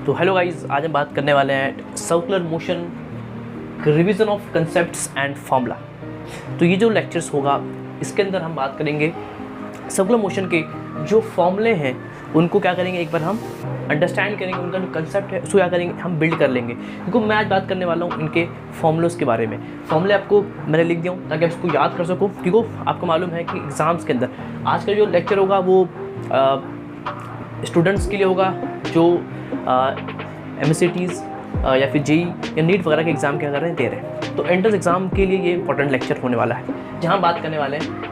तो hello guys, आज हम बात करने वाले हैं circular motion, revision of concepts and formula. तो ये जो लेक्चर्स होगा इसके अंदर हम बात करेंगे सर्कुलर मोशन के जो फॉर्मूले हैं उनको क्या करेंगे, एक बार हम अंडरस्टैंड करेंगे, उनका जो कंसेप्ट है उसको क्या करेंगे, हम बिल्ड कर लेंगे। क्योंकि मैं आज बात करने वाला हूँ इनके फॉर्मूलोज़ के बारे में। फॉर्मूले आपको मैंने लिख दिया हूँ ताकि आप इसको याद कर सको, क्योंकि आपको मालूम है कि एग्ज़ाम्स के अंदर आज का जो लेक्चर होगा वो स्टूडेंट्स के लिए होगा जो MSCTs या फिर JEE या नीट वगैरह के एग्ज़ाम क्या कर रहे हैं, दे रहे हैं। तो एंट्रेंस एग्ज़ाम के लिए ये इंपॉर्टेंट लेक्चर होने वाला है, जहाँ बात करने वाले हैं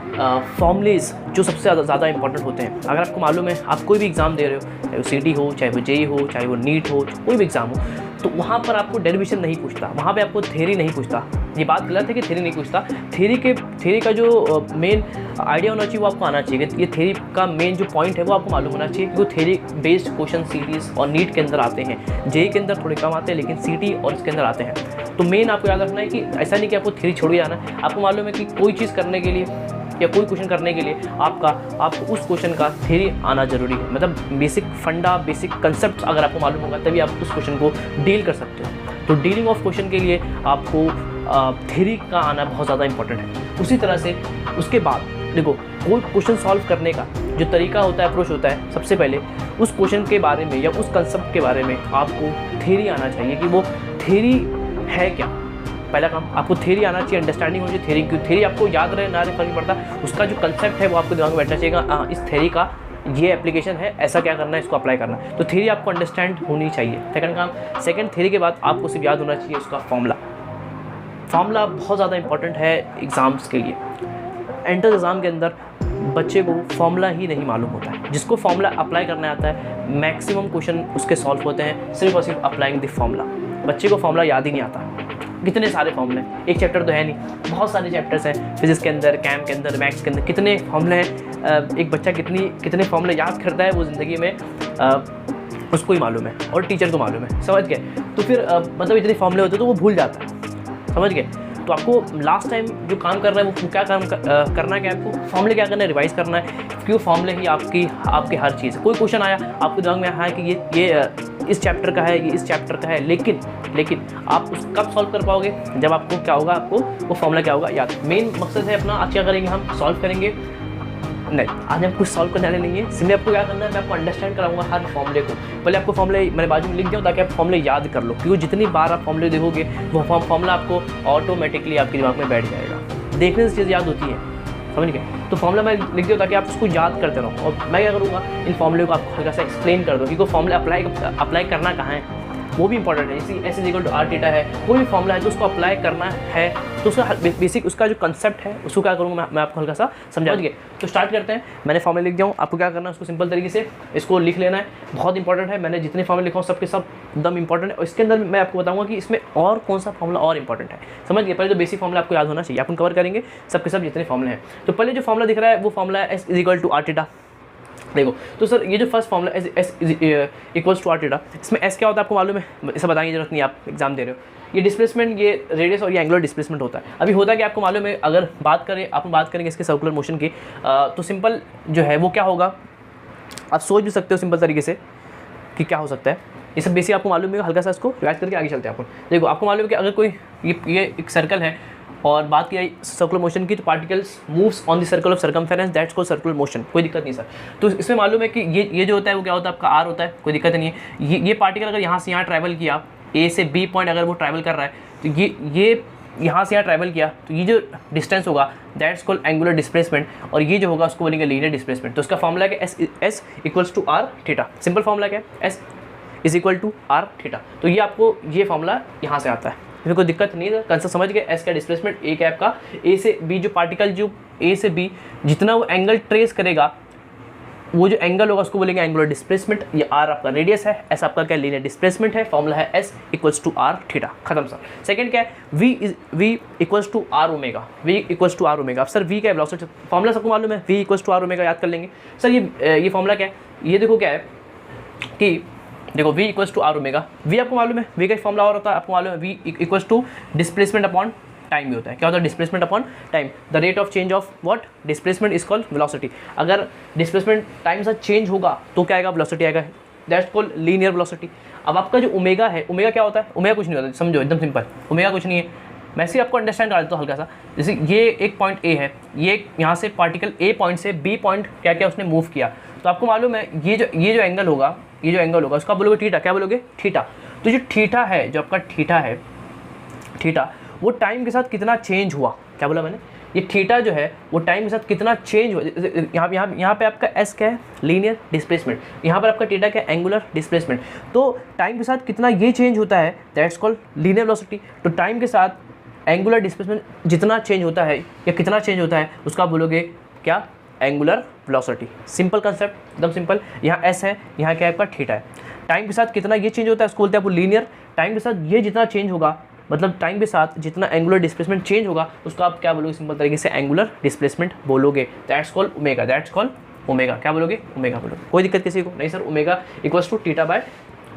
फॉर्मूलेज़ जो सबसे ज़्यादा इंपॉर्टेंट होते हैं। अगर आपको मालूम है, आप कोई भी एग्ज़ाम दे रहे हो, चाहे वो CT हो, चाहे वो JEE हो, चाहे वो नीट हो, कोई भी एग्ज़ाम हो, तो वहाँ पर आपको डेरिवेशन नहीं पूछता, वहाँ पे आपको थ्योरी नहीं पूछता। ये बात गलत है कि थ्योरी नहीं पूछता। थ्योरी का जो मेन आइडिया होना चाहिए वो आपको आना चाहिए। ये थ्योरी का मेन जो पॉइंट है वो आपको मालूम होना चाहिए, क्योंकि थ्योरी बेस्ड क्वेश्चन सीरीज और नीट के अंदर आते हैं, JEE के अंदर थोड़े कम आते हैं, लेकिन CT और इसके अंदर आते हैं। तो मेन आपको याद रखना है कि ऐसा नहीं कि आपको थ्योरी छोड़ के जाना है। आपको मालूम है कि कोई चीज़ करने के लिए या कोई क्वेश्चन करने के लिए आपको उस क्वेश्चन का थ्योरी आना जरूरी है। मतलब बेसिक फंडा, बेसिक कंसेप्ट अगर आपको मालूम होगा तभी आप उस क्वेश्चन को डील कर सकते हो। तो डीलिंग ऑफ क्वेश्चन के लिए आपको थ्योरी का आना बहुत ज़्यादा इंपॉर्टेंट है। उसी तरह से उसके बाद देखो, कोई क्वेश्चन सॉल्व करने का जो तरीका होता है, अप्रोच होता है, सबसे पहले उस क्वेश्चन के बारे में या उस कंसेप्ट के बारे में आपको थ्योरी आना चाहिए कि वो थ्योरी है क्या। पहला काम आपको थ्योरी आना चाहिए, अंडरस्टैंडिंग होनी चाहिए थ्योरी की। थ्योरी आपको याद रहे ना रहे फर्क नहीं पड़ता, उसका जो कंसेप्ट है वो आपको दिमाग में बैठना चाहिए। इस थ्योरी का ये एप्लीकेशन है, ऐसा क्या करना है, इसको अप्लाई करना है। तो थ्योरी आपको अंडरस्टैंड होनी चाहिए। सेकंड काम, सेकंड थ्योरी के बाद आपको सिर्फ याद होना चाहिए उसका फॉर्मूला बहुत ज़्यादा इंपॉर्टेंट है एग्ज़ाम्स के लिए। एंट्रेंस एग्ज़ाम के अंदर बच्चे को फॉर्मूला ही नहीं मालूम होता है। जिसको फॉर्मूला अप्लाई करना आता है, मैक्सिमम क्वेश्चन उसके सॉल्व होते हैं सिर्फ और सिर्फ अप्लाइंग द फॉर्मूला। बच्चे को फॉर्मूला याद ही नहीं आता। कितने सारे फॉर्मूले हैं, एक चैप्टर तो है नहीं, बहुत सारे चैप्टर्स हैं। फिजिक्स के अंदर, कैम के अंदर, मैथ्स के अंदर कितने फॉर्मूले हैं। एक बच्चा कितने फॉर्मूले याद करता है वो ज़िंदगी में उसको ही मालूम है और टीचर को मालूम है। समझ गए? तो फिर मतलब इतने फॉर्मूले होते तो वो भूल जाता है। समझ गए? तो आपको लास्ट टाइम जो काम कर रहा है वो क्या काम करना है, क्या आपको फॉर्मूले क्या करना है, रिवाइज़ करना है। क्यों फॉर्मूले ही आपकी हर चीज़। कोई क्वेश्चन आया आपके दिमाग में आया कि ये इस चैप्टर का है, ये इस चैप्टर का है, लेकिन आप उस कब सॉल्व कर पाओगे, जब आपको क्या होगा, आपको वो फॉर्मूला क्या होगा याद। मेन मकसद है अपना, आज क्या करेंगे, हम सॉल्व करेंगे नहीं, आज हम कुछ सॉल्व करने वाले नहीं है। सिर्फ आपको क्या करना है, मैं आपको अंडरस्टैंड कराऊंगा हर फॉर्मूले को। पहले आपको फॉर्मूले मैंने बाजू में लिख दिया ताकि आप फॉर्मूले याद कर लो, क्योंकि जितनी बार आप फॉर्मूले देखोगे वो फॉर्मूला आपको ऑटोमेटिकली आपके दिमाग में बैठ जाएगा। देखने से चीज़ याद होती है, समझ गए? तो फॉर्मूला मैं लिख दिया ताकि आप उसको याद करते रहो। और मैं क्या करूँगा, इन फॉर्मूले को आपको हल्का सा एक्सप्लेन कर दो, क्योंकि फॉर्मूला अप्लाई करना कहाँ है वो भी इंपॉर्टेंट है। जैसे S=R थीटा है, कोई भी फॉर्मूला है तो उसको अप्लाई करना है, तो उसका बेसिक उसका जो कंसेप्ट है उसको क्या करूँगा मैं आपको हल्का सा समझा दिए। तो स्टार्ट करते हैं। मैंने फॉर्मूला लिख दिया हूँ, आपको क्या करना है उसको सिंपल तरीके से इसको लिख लेना है। बहुत इंपॉर्टेंट है, मैंने जितने फॉर्मूले लिखा हूँ सबके सब एकदम इंपॉर्टेंट है। और इसके अंदर मैं आपको बताऊँगा कि इसमें और कौन सा फॉर्मूला और इंपॉर्टेंट है। समझ गए? पहले तो बेसिक फॉर्मूला आपको याद होना चाहिए, अपन कवर करेंगे सबके सब जितने फॉर्मूले हैं। तो पहले जो फॉर्मूला दिख रहा है वो फॉर्मूला है S=R थीटा। देखो तो सर, ये जो फर्स्ट फॉर्मूला S=R थीटा, इसमें S क्या होता है आपको मालूम है, इसे बताने की जरूरत नहीं, आप एग्जाम दे रहे हो। ये डिस्प्लेसमेंट, ये रेडियस और ये एंगुलर डिस्प्लेसमेंट होता है। अभी होता है कि आपको मालूम है, अगर बात करेंगे इसके सर्कुलर मोशन की, तो सिंपल जो है वो क्या होगा, आप सोच भी सकते हो सिंपल तरीके से कि क्या हो सकता है। ये सब बेसिक आपको मालूम है, हल्का सा इसको रिवाइज करके आगे चलते हैं अपन। देखो आपको मालूम है कि अगर कोई ये एक सर्कल है और बात की सर्कुलर मोशन की, तो particles moves on the circle of circumference, that's called circular motion. कोई दिक्कत नहीं सर। तो इसमें मालूम है कि ये जो होता है वो क्या होता है, आपका R होता है, कोई दिक्कत नहीं है। ये पार्टिकल अगर यहाँ से यहाँ ट्रैवल किया, A से B पॉइंट अगर वो ट्रैवल कर रहा है, तो ये यहाँ से यहाँ ट्रैवल किया, तो ये जो डिस्टेंस होगा दैट्स कॉल्ड एंगुलर डिस्प्लेसमेंट, और ये जो होगा उसको बोलेंगे लीनियर डिस्प्लेसमेंट। तो उसका फॉर्मूला क्या है, S=R थीटा। सिंपल फॉर्मूला क्या है, S=R थीटा। तो ये आपको ये फॉर्मूला यहाँ से आता है, इसमें कोई दिक्कत नहीं है। कंसेप्ट समझ गए? S का डिस्प्लेसमेंट, A कैप का A से B, जो पार्टिकल जो A से B जितना वो एंगल ट्रेस करेगा, वो जो एंगल होगा उसको बोलेंगे एंगुलर डिस्प्लेसमेंट। ये R आपका रेडियस है, S आपका क्या लीनियर डिस्प्लेसमेंट है। फॉर्मूला है S=R थीटा, खत्म सर। सेकंड क्या है, V=R ओमेगा। V=R omega. अब सर V क्या है, वेलोसिटी। फॉर्मूला सबको मालूम है, V=R ओमेगा, याद कर लेंगे सर। ये फॉर्मूला क्या है, ये देखो क्या है कि देखो V=R ओमेगा। V आपको मालूम है, V का फॉर्मूला और होता है, आपको मालूम है V= डिस्प्लेसमेंट अपॉन टाइम भी होता है। क्या होता है, displacement upon time. The rate of change of what, displacement is called velocity. अगर डिस्प्लेसमेंट टाइम से चेंज होगा तो क्या आएगा, वेलोसिटी आएगा। That's called linear velocity. अब आपका जो ओमेगा है, ओमेगा क्या होता है? ओमेगा कुछ नहीं होता, समझो एकदम सिंपल, ओमेगा कुछ नहीं है। मैं से आपको अंडरस्टैंड करा देता हूँ हल्का सा। जैसे ये एक पॉइंट ए है, ये यहाँ से पार्टिकल ए पॉइंट से बी पॉइंट क्या क्या उसने मूव किया, तो आपको मालूम है ये जो एंगल होगा, ये जो एंगल होगा उसका बोलोगे थीटा। क्या बोलोगे? थीटा। तो जो थीटा है, जो आपका थीटा है, थीटा वो टाइम के साथ कितना चेंज हुआ, क्या बोला मैंने? ये थीटा जो है वो टाइम के साथ कितना चेंज हुआ। यहाँ पे आपका एस क्या है? Linear displacement. यहाँ पर आपका थीटा क्या है? Angular displacement. तो टाइम के साथ कितना ये चेंज होता है, दैट्स कॉल्ड लीनियर वेलोसिटी। तो टाइम के साथ एंगुलर डिस्प्लेसमेंट जितना चेंज होता है या कितना चेंज होता है उसका बोलोगे क्या? Angular velocity. सिंपल कंसेप्ट, एकदम सिंपल। यहाँ एस है, यहाँ क्या है? आपका थीटा है। टाइम के साथ कितना ये चेंज होता है उसको बोलते हैं आपको लीनियर। टाइम के साथ ये जितना चेंज होगा, मतलब टाइम के साथ जितना एंगुलर डिस्प्लेसमेंट चेंज होगा उसको आप क्या बोलोगे? सिंपल तरीके से एंगुलर डिस्प्लेसमेंट बोलोगे। That's called omega, that's called omega. क्या बोलोगे? ओमेगा बोलोगे। कोई दिक्कत किसी को नहीं sir? Omega equals to theta by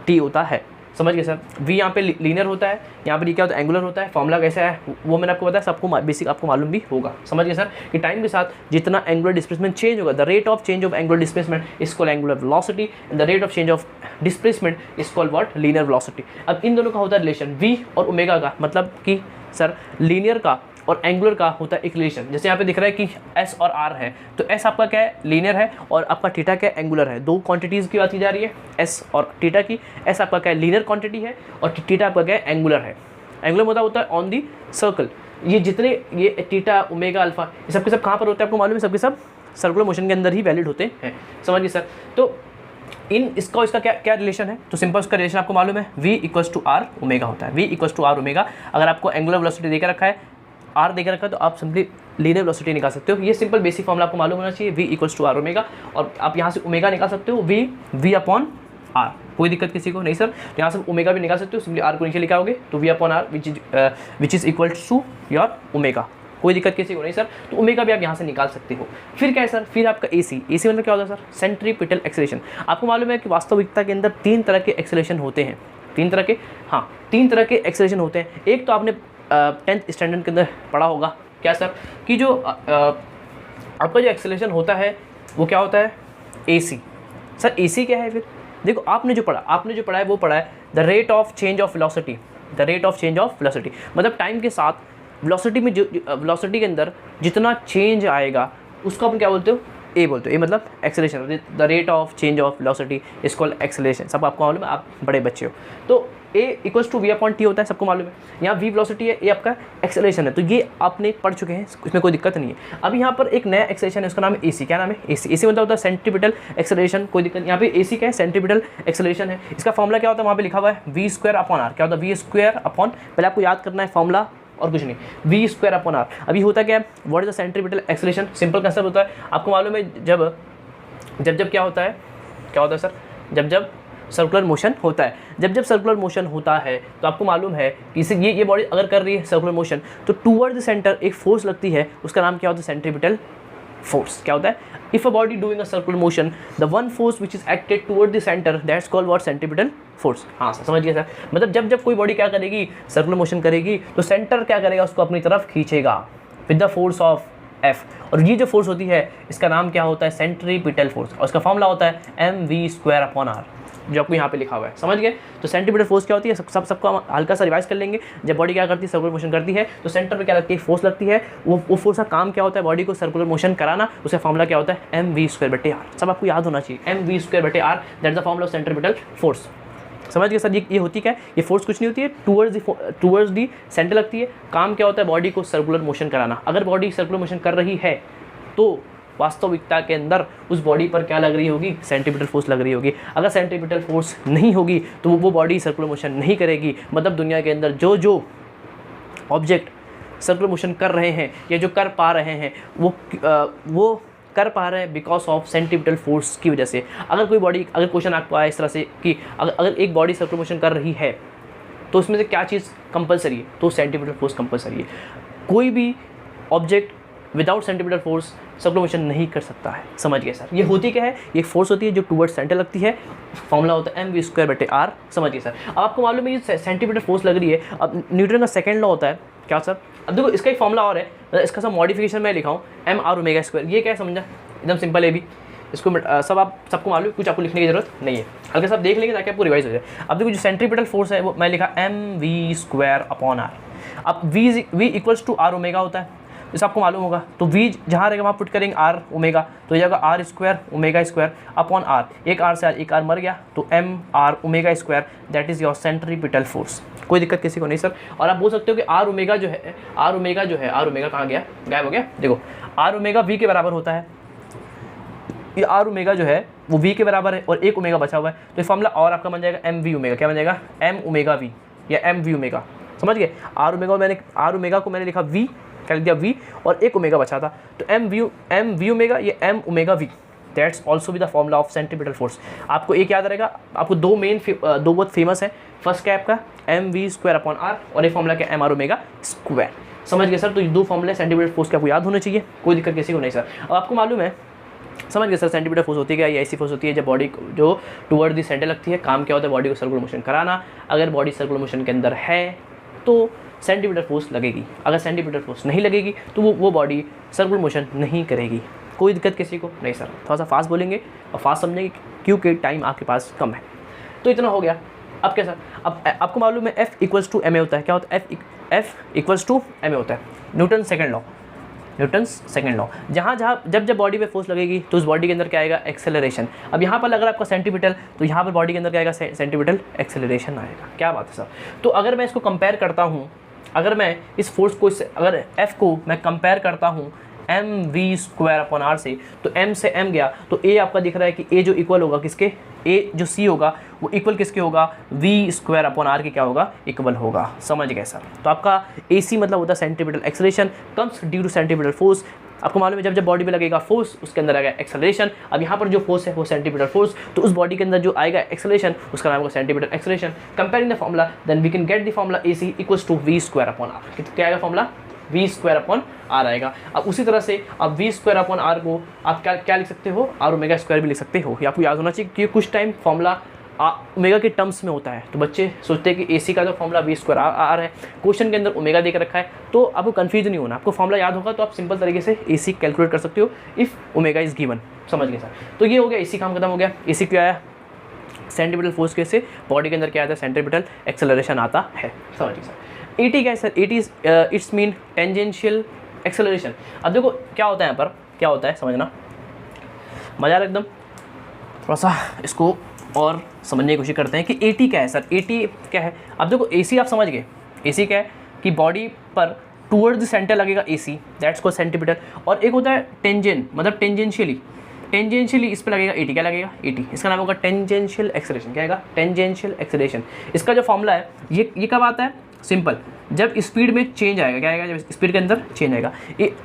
T होता है, समझ गए सर? वी यहाँ पे लीनियर होता है, यहाँ पर क्या होता है? एंगुलर होता है। फॉर्मूला कैसा है वो मैंने आपको बताया, सबको बेसिक आपको मालूम भी होगा, समझ गए सर? कि टाइम के साथ जितना एंगुलर डिस्प्लेसमेंट चेंज होगा, the rate of change of angular displacement is called angular velocity and the rate of change of displacement is called what? Linear velocity. अब इन दोनों का होता है रिलेशन, वी और ओमेगा का, मतलब कि सर लीनियर का और एंगुलर का होता है एक रिलेशन। जैसे यहाँ पे दिख रहा है कि एस और आर है, तो एस आपका क्या है? लीनियर है, और आपका थीटा क्या है? एंगुलर है। दो क्वांटिटीज़ की बात की जा रही है, एस और थीटा की। एस आपका क्या है? लीनियर क्वांटिटी है, और थीटा आपका क्या है? एंगुलर है। एंगुलर होता है ऑन दी सर्कल। ये जितने ये थीटा, ओमेगा, अल्फा, ये सबके सब कहाँ पर होते हैं आपको मालूम है? सबके सब सर्कुलर मोशन के अंदर ही वैलिड होते हैं, समझिए सर? तो इसका क्या रिलेशन है? तो सिंपल उसका रिलेशन आपको मालूम है, v equals to R omega होता है। v equals to R omega. अगर आपको एंगुलर वेलोसिटी देकर रखा है, आर देकर रखा है, तो आप सिंपली लीनियर वेलोसिटी निकाल सकते हो। ये सिंपल बेसिक फॉर्मूला आपको मालूम होना चाहिए, v equals to R omega. और आप यहाँ से ओमेगा निकाल सकते हो, v अपॉन आर। कोई दिक्कत किसी को नहीं सर? तो यहाँ से ओमेगा भी निकाल सकते हो, सिंपली आर को नीचे लिखाओगे तो v upon R which is equal to your omega. कोई दिक्कत किसी को नहीं सर? तो ओमेगा भी आप यहाँ से निकाल सकते हो। फिर क्या है सर? फिर आपका एसी। एसी मतलब क्या होता है सर? Centripetal acceleration. आपको मालूम है कि वास्तविकता के अंदर 3 तरह के एक्सेलरेशन होते हैं। 3 तरह के, हाँ 3 तरह के एक्सेलरेशन होते हैं। एक तो आपने 10th स्टैंडर्ड के अंदर पढ़ा होगा, क्या सर? कि जो आपका जो एक्सेलरेशन होता है वो क्या होता है? एसी। सर एसी क्या है? फिर देखो आपने जो पढ़ा है वो पढ़ा है the rate of change of velocity. The rate of change of velocity मतलब टाइम के साथ वेलोसिटी में, जो वेलोसिटी के अंदर जितना चेंज आएगा उसको अपन क्या बोलते हो? ए बोलते हो। ए मतलब acceleration. The rate of change of velocity is called acceleration. सब आपको मालूम है, आप बड़े बच्चे हो। तो a equals to v upon t होता है, सबको मालूम है। यहाँ वी वेलोसिटी है, ए आपका एक्सेलरेशन है, तो ये आपने पढ़ चुके हैं, इसमें कोई दिक्कत नहीं है। अब यहाँ पर एक नया एक्सेलरेशन है, उसका नाम है एसी। क्या नाम है? एसी। एसी मतलब होता है सेंट्रीपिटल एक्सेलरेशन। कोई दिक्कत, यहाँ पे एसी क्या है? सेंट्रीपिटल एक्सेलरेशन है। इसका फॉर्मूला क्या होता है? वहाँ पे लिखा हुआ है वी स्क्वायर अपॉन आर। क्या होता है? वी स्क्वायर अपॉन, पहले आपको याद करना है फॉर्मूला और कुछ नहीं, वी स्क्वायर अपॉन आर। अभी होता क्या है? What is the centripetal acceleration? Simple concept होता है, आपको मालूम है जब क्या होता है सर? जब सर्कुलर मोशन होता है। जब सर्कुलर मोशन होता है तो आपको मालूम है कि इसे ये बॉडी अगर कर रही है सर्कुलर मोशन, तो टूवर्ड द सेंटर एक फोर्स लगती है, उसका नाम क्या होता है? Centripetal force. क्या होता है? If a body doing a circular motion, the one force which is acted toward the centre, that's called what? Centripetal force. हाँ सर, समझ गए सर? मतलब जब कोई बॉडी क्या करेगी? सर्कुलर मोशन करेगी, तो सेंटर क्या करेगा? उसको अपनी तरफ खींचेगा with the force of F। और ये जो फोर्स होती है इसका नाम क्या होता है? Centripetal force. और इसका फॉर्मूला होता है mv स्क्वायर अपॉन आर, जो आपको यहाँ पे लिखा हुआ है, समझ गए? तो सेंट्रीपिटल फोर्स क्या होती है? सबको हम हल्का सा रिवाइज कर लेंगे। जब बॉडी क्या करती है? सर्कुलर मोशन करती है, तो सेंटर पे क्या लगती है? फोर्स लगती है। वो फोर्स का काम क्या होता है? बॉडी को सर्कुलर मोशन कराना। उसका फॉर्मूला क्या होता है? mv स्क्वायर बटे आर। सब आपको याद होना चाहिए, mv स्क्वायर बटे आर, that is the formula of centripetal force. समझ गए सर? ये होती क्या है? ये फोर्स कुछ नहीं होती है, टूवर्ड्स दी सेंटर लगती है। काम क्या होता है? बॉडी को सर्कुलर मोशन कराना। अगर बॉडी सर्कुलर मोशन कर रही है तो वास्तविकता के अंदर उस बॉडी पर क्या लग रही होगी? सेंट्रीपिटल फोर्स लग रही होगी। अगर सेंट्रीपिटल फोर्स नहीं होगी तो वो बॉडी सर्कुलर मोशन नहीं करेगी। मतलब दुनिया के अंदर जो ऑब्जेक्ट सर्कुलर मोशन कर रहे हैं या जो कर पा रहे हैं वो कर पा रहे हैं बिकॉज ऑफ सेंट्रीपिटल फोर्स की वजह से। अगर कोई बॉडी, अगर क्वेश्चन आपको आया इस तरह से कि अगर एक बॉडी सर्कुलर मोशन कर रही है तो उसमें से क्या चीज़ कंपलसरी है? तो सेंट्रीपिटल फोर्स कंपलसरी है। कोई भी object without centripetal force circular motion नहीं कर सकता है। समझ गए सर? ये होती क्या है? ये फोर्स होती है जो टूवर्ड सेंटर लगती है। फॉर्मूला होता है mv स्क्वायर बटे आर। समझ गए सर? अब आपको मालूम है ये सेंट्रीपिटल फोर्स लग रही है। अब न्यूटन का सेकंड लॉ होता है, क्या सर? अब देखो इसका एक फॉर्मूला और है, इसका सब मॉडिफिकेशन मैं लिखा हूँ, m r ओमेगा स्क्वायर। ये क्या है? समझा? एकदम सिंपल है भी। इसको सब आप सबको मालूम, कुछ आपको लिखने की जरूरत नहीं है, हल्का सा देख लेंगे ताकि आपको रिवाइज हो जाए। अब देखो जो सेंट्रीपिटल फोर्स है वो मैं लिखा mv²/r। अब v equals to r omega होता है, जैसे आपको मालूम होगा। तो v जहाँ रहेगा वहाँ पुट करेंगे r ओमेगा, तो ये जाएगा r² omega square upon r, एक r से एक r मर गया, तो m r omega square, that is your centripetal force. कोई दिक्कत किसी को नहीं सर। और आप बोल सकते हो कि r ओमेगा जो है, r ओमेगा कहाँ गया, गायब हो गया। देखो r ओमेगा v के बराबर होता है, ये r ओमेगा जो है वो v के बराबर है और एक ओमेगा बचा हुआ है, तो ये फॉर्मूला और आपका बन जाएगा mv ओमेगा। क्या बन जाएगा, m ओमेगा v या mv ओमेगा, समझ गए। r ओमेगा को मैंने लिखा v, क्या लिख दिया v, और एक ओमेगा बचा था, तो mv ओमेगा ये m omega v, that's also भी the formula of centripetal force. आपको एक याद रहेगा, आपको दो बहुत फेमस है। फर्स्ट क्या है आपका mv²/r और एक फॉर्मूला क्या m r ओमेगा स्क्वायर, समझ गए सर। तो ये दो फॉर्मूले सेंट्रीपिटल फोर्स के आपको याद होने चाहिए, कोई दिक्कत किसी को नहीं सर। अब आपको मालूम है, समझ गए सर, सेंट्रीपिटल फोर्स होती है क्या, ये ऐसी फोर्स होती है जब बॉडी जो टुवर्ड दी सेंटर लगती है। काम क्या होता है, बॉडी को सर्कुलर मोशन कराना। अगर बॉडी सर्कुलर मोशन के अंदर है तो सेंट्रीपिटल फोर्स लगेगी, अगर सेंट्रीपिटल फोर्स नहीं लगेगी तो वो बॉडी सर्कुलर मोशन नहीं करेगी। कोई दिक्कत किसी को नहीं सर। थोड़ा सा फास्ट बोलेंगे और फास्ट समझेंगे क्योंकि टाइम आपके पास कम है। तो इतना हो गया। अब क्या सर, अब आपको मालूम है F इक्वल्स टू ma होता है। क्या होता है, F इक्वल्स टू ma होता है, न्यूटन्स सेकंड लॉ। जब बॉडी पे फोर्स लगेगी तो उस बॉडी के अंदर क्या आएगा, एक्सेलरेशन। अब यहाँ पर अगर आपका सेंट्रीपिटल, तो यहाँ पर बॉडी के अंदर क्या आएगा, सेंट्रीपिटल एक्सेलरेशन आएगा। क्या बात है सर। तो अगर मैं इसको कंपेयर करता हूँ, अगर मैं इस फोर्स को, अगर F को मैं कंपेयर करता हूँ mv²/r से, तो m से m गया, तो a आपका दिख रहा है कि a जो इक्वल होगा किसके, a जो c होगा वो इक्वल किसके होगा, v²/r के क्या होगा, इक्वल होगा। समझ गए सर। तो आपका ac मतलब होता है centripetal acceleration comes due to centripetal force. आपको मालूम है जब बॉडी पे लगेगा फोर्स, उसके अंदर आएगा एक्सेलरेशन। अब यहाँ पर जो फोर्स है वो सेंट्रीपिटल फोर्स, तो उस बॉडी के अंदर जो आएगा एक्सेलरेशन उसका नाम होगा centripetal acceleration. Comparing the formula then we can get the formula AC equals to v²/r। क्या आएगा फॉर्मूला, v²/r आएगा। अब उसी तरह से अब v²/r को आप क्या लिख सकते हो, r ओमेगा स्क्वायर भी लिख सकते हो। ये आपको याद होना चाहिए क्योंकि कुछ टाइम फॉर्मूला ओमेगा के टर्म्स में होता है, तो बच्चे सोचते हैं कि AC का जो फॉर्मूला v²/r है, क्वेश्चन के अंदर ओमेगा देकर रखा है, तो आपको कंफ्यूज नहीं होना। आपको फॉर्मूला याद होगा तो आप सिंपल तरीके से AC कैलकुलेट कर सकते हो इफ़ ओमेगा इज़ गिवन। समझ गए सर। तो ये हो गया, AC काम खत्म हो गया। AC क्या आया, सेंट्रीपिटल फोर्स के से बॉडी के अंदर क्या आता है, सेंट्रीपिटल एक्सेलरेशन आता है। समझ गए सर। AT क्या है sir, AT it's mean tangential acceleration. अब देखो क्या होता है, यहाँ पर क्या होता है समझना, मजा आ रहा एकदम। थोड़ा सा इसको और समझने की कोशिश करते हैं कि AT क्या है सर। AT क्या है, अब देखो AC आप समझ गए, AC क्या है कि बॉडी पर टूवर्ड द सेंटर लगेगा AC, दैट्स कॉल्ड सेंट्रीपिटल। और एक होता है टेंजेंट, मतलब टेंजेंशियली इस पर लगेगा AT। क्या लगेगा, AT, इसका नाम होगा टेंजेंशियल एक्सेलरेशन। क्या आएगा, टेंजेंशियल एक्सेलरेशन। इसका जो फॉर्मूला है ये कब आता है, सिंपल, जब स्पीड में चेंज आएगा। क्या आएगा, जब स्पीड के अंदर चेंज आएगा।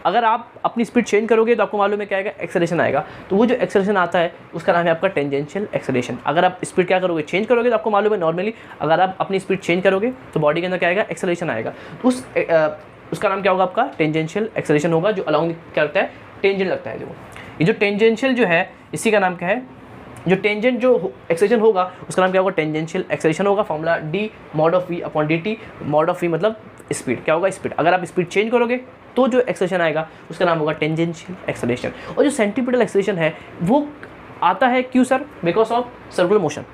अगर आप अपनी स्पीड चेंज करोगे तो आपको मालूम है क्या आएगा, एक्सेलरेशन आएगा। तो वो जो एक्सेलरेशन आता है उसका नाम है आपका टेंजेंशियल एक्सेलरेशन। अगर आप स्पीड क्या करोगे, चेंज करोगे, तो आपको मालूम है नॉर्मली अगर आप अपनी स्पीड चेंज करोगे तो बॉडी के अंदर क्या आएगा, एक्सेलरेशन आएगा। तो उसका नाम क्या होगा, आपका टेंजेंशियल एक्सेलरेशन होगा, जो अलॉन्ग क्या लगता है, टेंजेंट लगता है। देखो ये जो टेंजेंशियल जो है, इसी का नाम क्या है, जो टेंजेंट जो एक्सेलरेशन होगा उसका नाम क्या होगा, टेंजेंशियल एक्सेलरेशन होगा। Formula d mod of v/dt, mod of v मतलब स्पीड। क्या होगा, स्पीड। अगर आप स्पीड चेंज करोगे तो जो एक्सेलरेशन आएगा उसका नाम होगा टेंजेंशियल एक्सेलरेशन। और जो सेंट्रीपिटल एक्सेलरेशन है वो आता है क्यों sir, because of circular motion,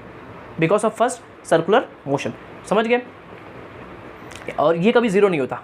because of first circular motion. समझ गए। और ये कभी जीरो नहीं होता।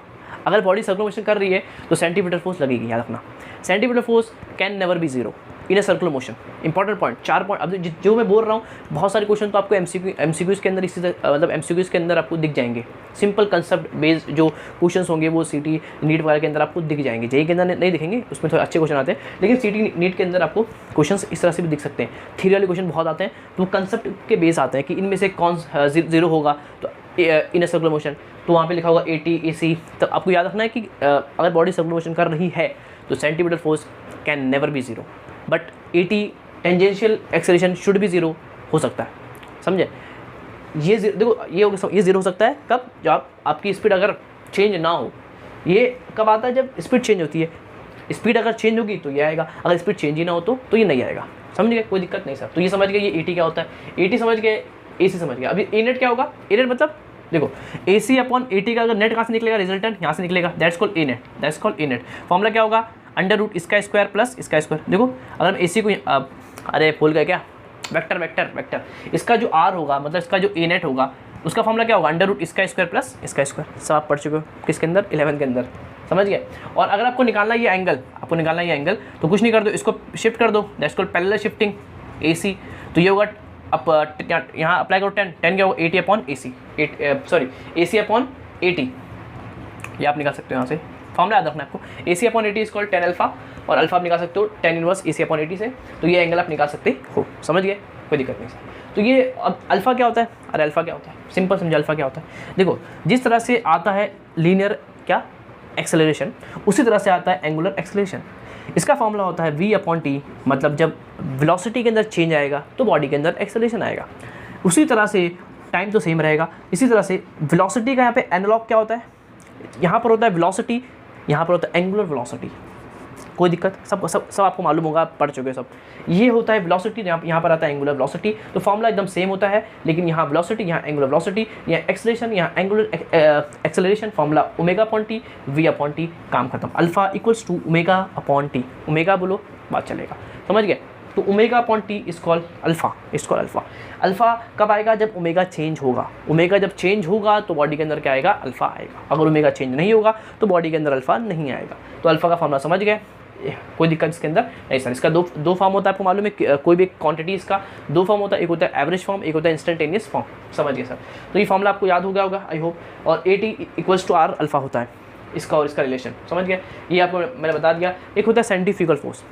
अगर बॉडी सर्कुलर मोशन कर रही है तो सेंट्रीपिटल फोर्स लगेगी, याद रखना। Centripetal force can never be zero in a circular motion. Important point, 4 point. अब जो मैं बोल रहा हूँ, बहुत सारे क्वेश्चन तो आपको MCQs के अंदर इसी मतलब MCQs के अंदर आपको दिख जाएंगे। सिंपल कंसेप्ट बेस्ड जो क्वेश्चन होंगे वो CT नीट वगैरह के अंदर आपको दिख जाएंगे। JEE के अंदर नहीं दिखेंगे, उसमें थोड़े अच्छे क्वेश्चन आते हैं, लेकिन CT नीट के अंदर आपको क्वेश्चन इस तरह से भी दिख सकते हैं। थ्योरी वाले क्वेश्चन बहुत आते हैं, तो कंसेप्ट के बेस आते हैं कि इनमें से कौन जीरो होगा तो इन ए सर्कुलर मोशन, तो वहाँ पे लिखा होगा AT AC। तो आपको याद रखना है कि अगर बॉडी सर्कुलर मोशन कर रही है तो centripetal force can never be zero, but AT tangential acceleration should be zero हो सकता है। समझे। ये देखो ये जीरो हो सकता है कब, जब आपकी स्पीड अगर चेंज ना हो। ये कब आता है, जब स्पीड चेंज होती है। स्पीड अगर चेंज होगी तो ये आएगा, अगर स्पीड चेंज ही ना हो तो ये नहीं आएगा। समझ गए, कोई दिक्कत नहीं सर। तो ये समझ गए ये AT क्या होता है, AT समझ गए, AC समझ गया। अभी A नेट क्या होगा, A नेट मतलब देखो AC/AT का अगर नेट कहाँ से निकलेगा, रिजल्टेंट यहाँ से निकलेगा, that's called A net, that's called A net. Formula क्या होगा, अंडर रूट इसका स्क्वायर प्लस इसका स्क्वायर। देखो अगर AC को अरे भूल गए क्या, वेक्टर वेक्टर वेक्टर। इसका जो आर होगा मतलब इसका जो ए नेट होगा उसका फॉर्मूला क्या होगा, अंडर रूट इसका स्क्वायर प्लस इसका स्क्वायर। सब आप पढ़ चुके हो किसके अंदर, 11 के अंदर, समझ गए। और अगर आपको निकालना ये एंगल, आपको निकालना ये एंगल, तो कुछ नहीं कर दो, इसको शिफ्ट कर दो, that's called parallel shifting, AC। तो ये होगा अब यहाँ अप्लाई करो 10 क्या होगा, 80 upon AC, sorry AC upon 80, ये आप निकाल सकते हो यहाँ से, फॉर्मूला याद रखना आपको, AC upon 80 is called 10 alpha, और अल्फा आप निकाल सकते हो 10 इनवर्स AC अपॉन 80 से, तो ये एंगल आप निकाल सकते हो, समझ गए, कोई दिक्कत नहीं सर। तो ये अब अल्फा क्या होता है, अरे अल्फा क्या होता है, सिंपल समझो अल्फा क्या होता है। देखो जिस तरह से आता है लीनियर क्या एक्सेलरेशन, उसी तरह से आता है एंगुलर एक्सेलरेशन। इसका फॉर्मूला होता है v अपॉन टी, मतलब जब वेलोसिटी के अंदर चेंज आएगा तो बॉडी के अंदर एक्सेलरेशन आएगा। उसी तरह से टाइम तो सेम रहेगा, इसी तरह से वेलोसिटी का यहाँ पे एनालॉग क्या होता है, यहाँ पर होता है वेलोसिटी, यहाँ पर होता है एंगुलर वेलोसिटी। कोई दिक्कत, सब सब सब आपको मालूम होगा, आप पढ़ चुके हो सब। ये होता है वेलोसिटी, यहाँ पर आता है एंगुलर वेलोसिटी, तो फॉर्मूला एकदम सेम होता है, लेकिन यहाँ वेलोसिटी, यहाँ एंगुलर वेलोसिटी, यहाँ एक्सेलरेशन, यहाँ angular acceleration, formula omega upon T, V upon T, काम खत्म। Alpha equals to omega upon T, omega बोलो बात चलेगा, समझ गए। तो omega upon T is called alpha, is called alpha. Alpha कब आएगा, जब ओमेगा चेंज होगा, ओमेगा जब चेंज होगा तो बॉडी के अंदर क्या आएगा, अल्फा आएगा। अगर ओमेगा चेंज नहीं होगा तो बॉडी के अंदर अल्फा नहीं आएगा। तो अल्फा का फॉर्मूला समझ गए, कोई दिक्कत इसके अंदर नहीं सर। इसका दो फॉर्म होता है, आपको मालूम है, कोई भी क्वांटिटी इसका दो फॉर्म होता है, एक होता है एवरेज फॉर्म, एक होता है इंस्टेंटेनियस फॉर्म, समझ गए सर। तो ये फॉर्मूला आपको याद हो गया होगा आई होप। और AT equals to R alpha होता है इसका और इसका रिलेशन, समझ गए। ये आपको मैंने बता दिया। एक होता है सेंट्रीफ्यूगल फोर्स,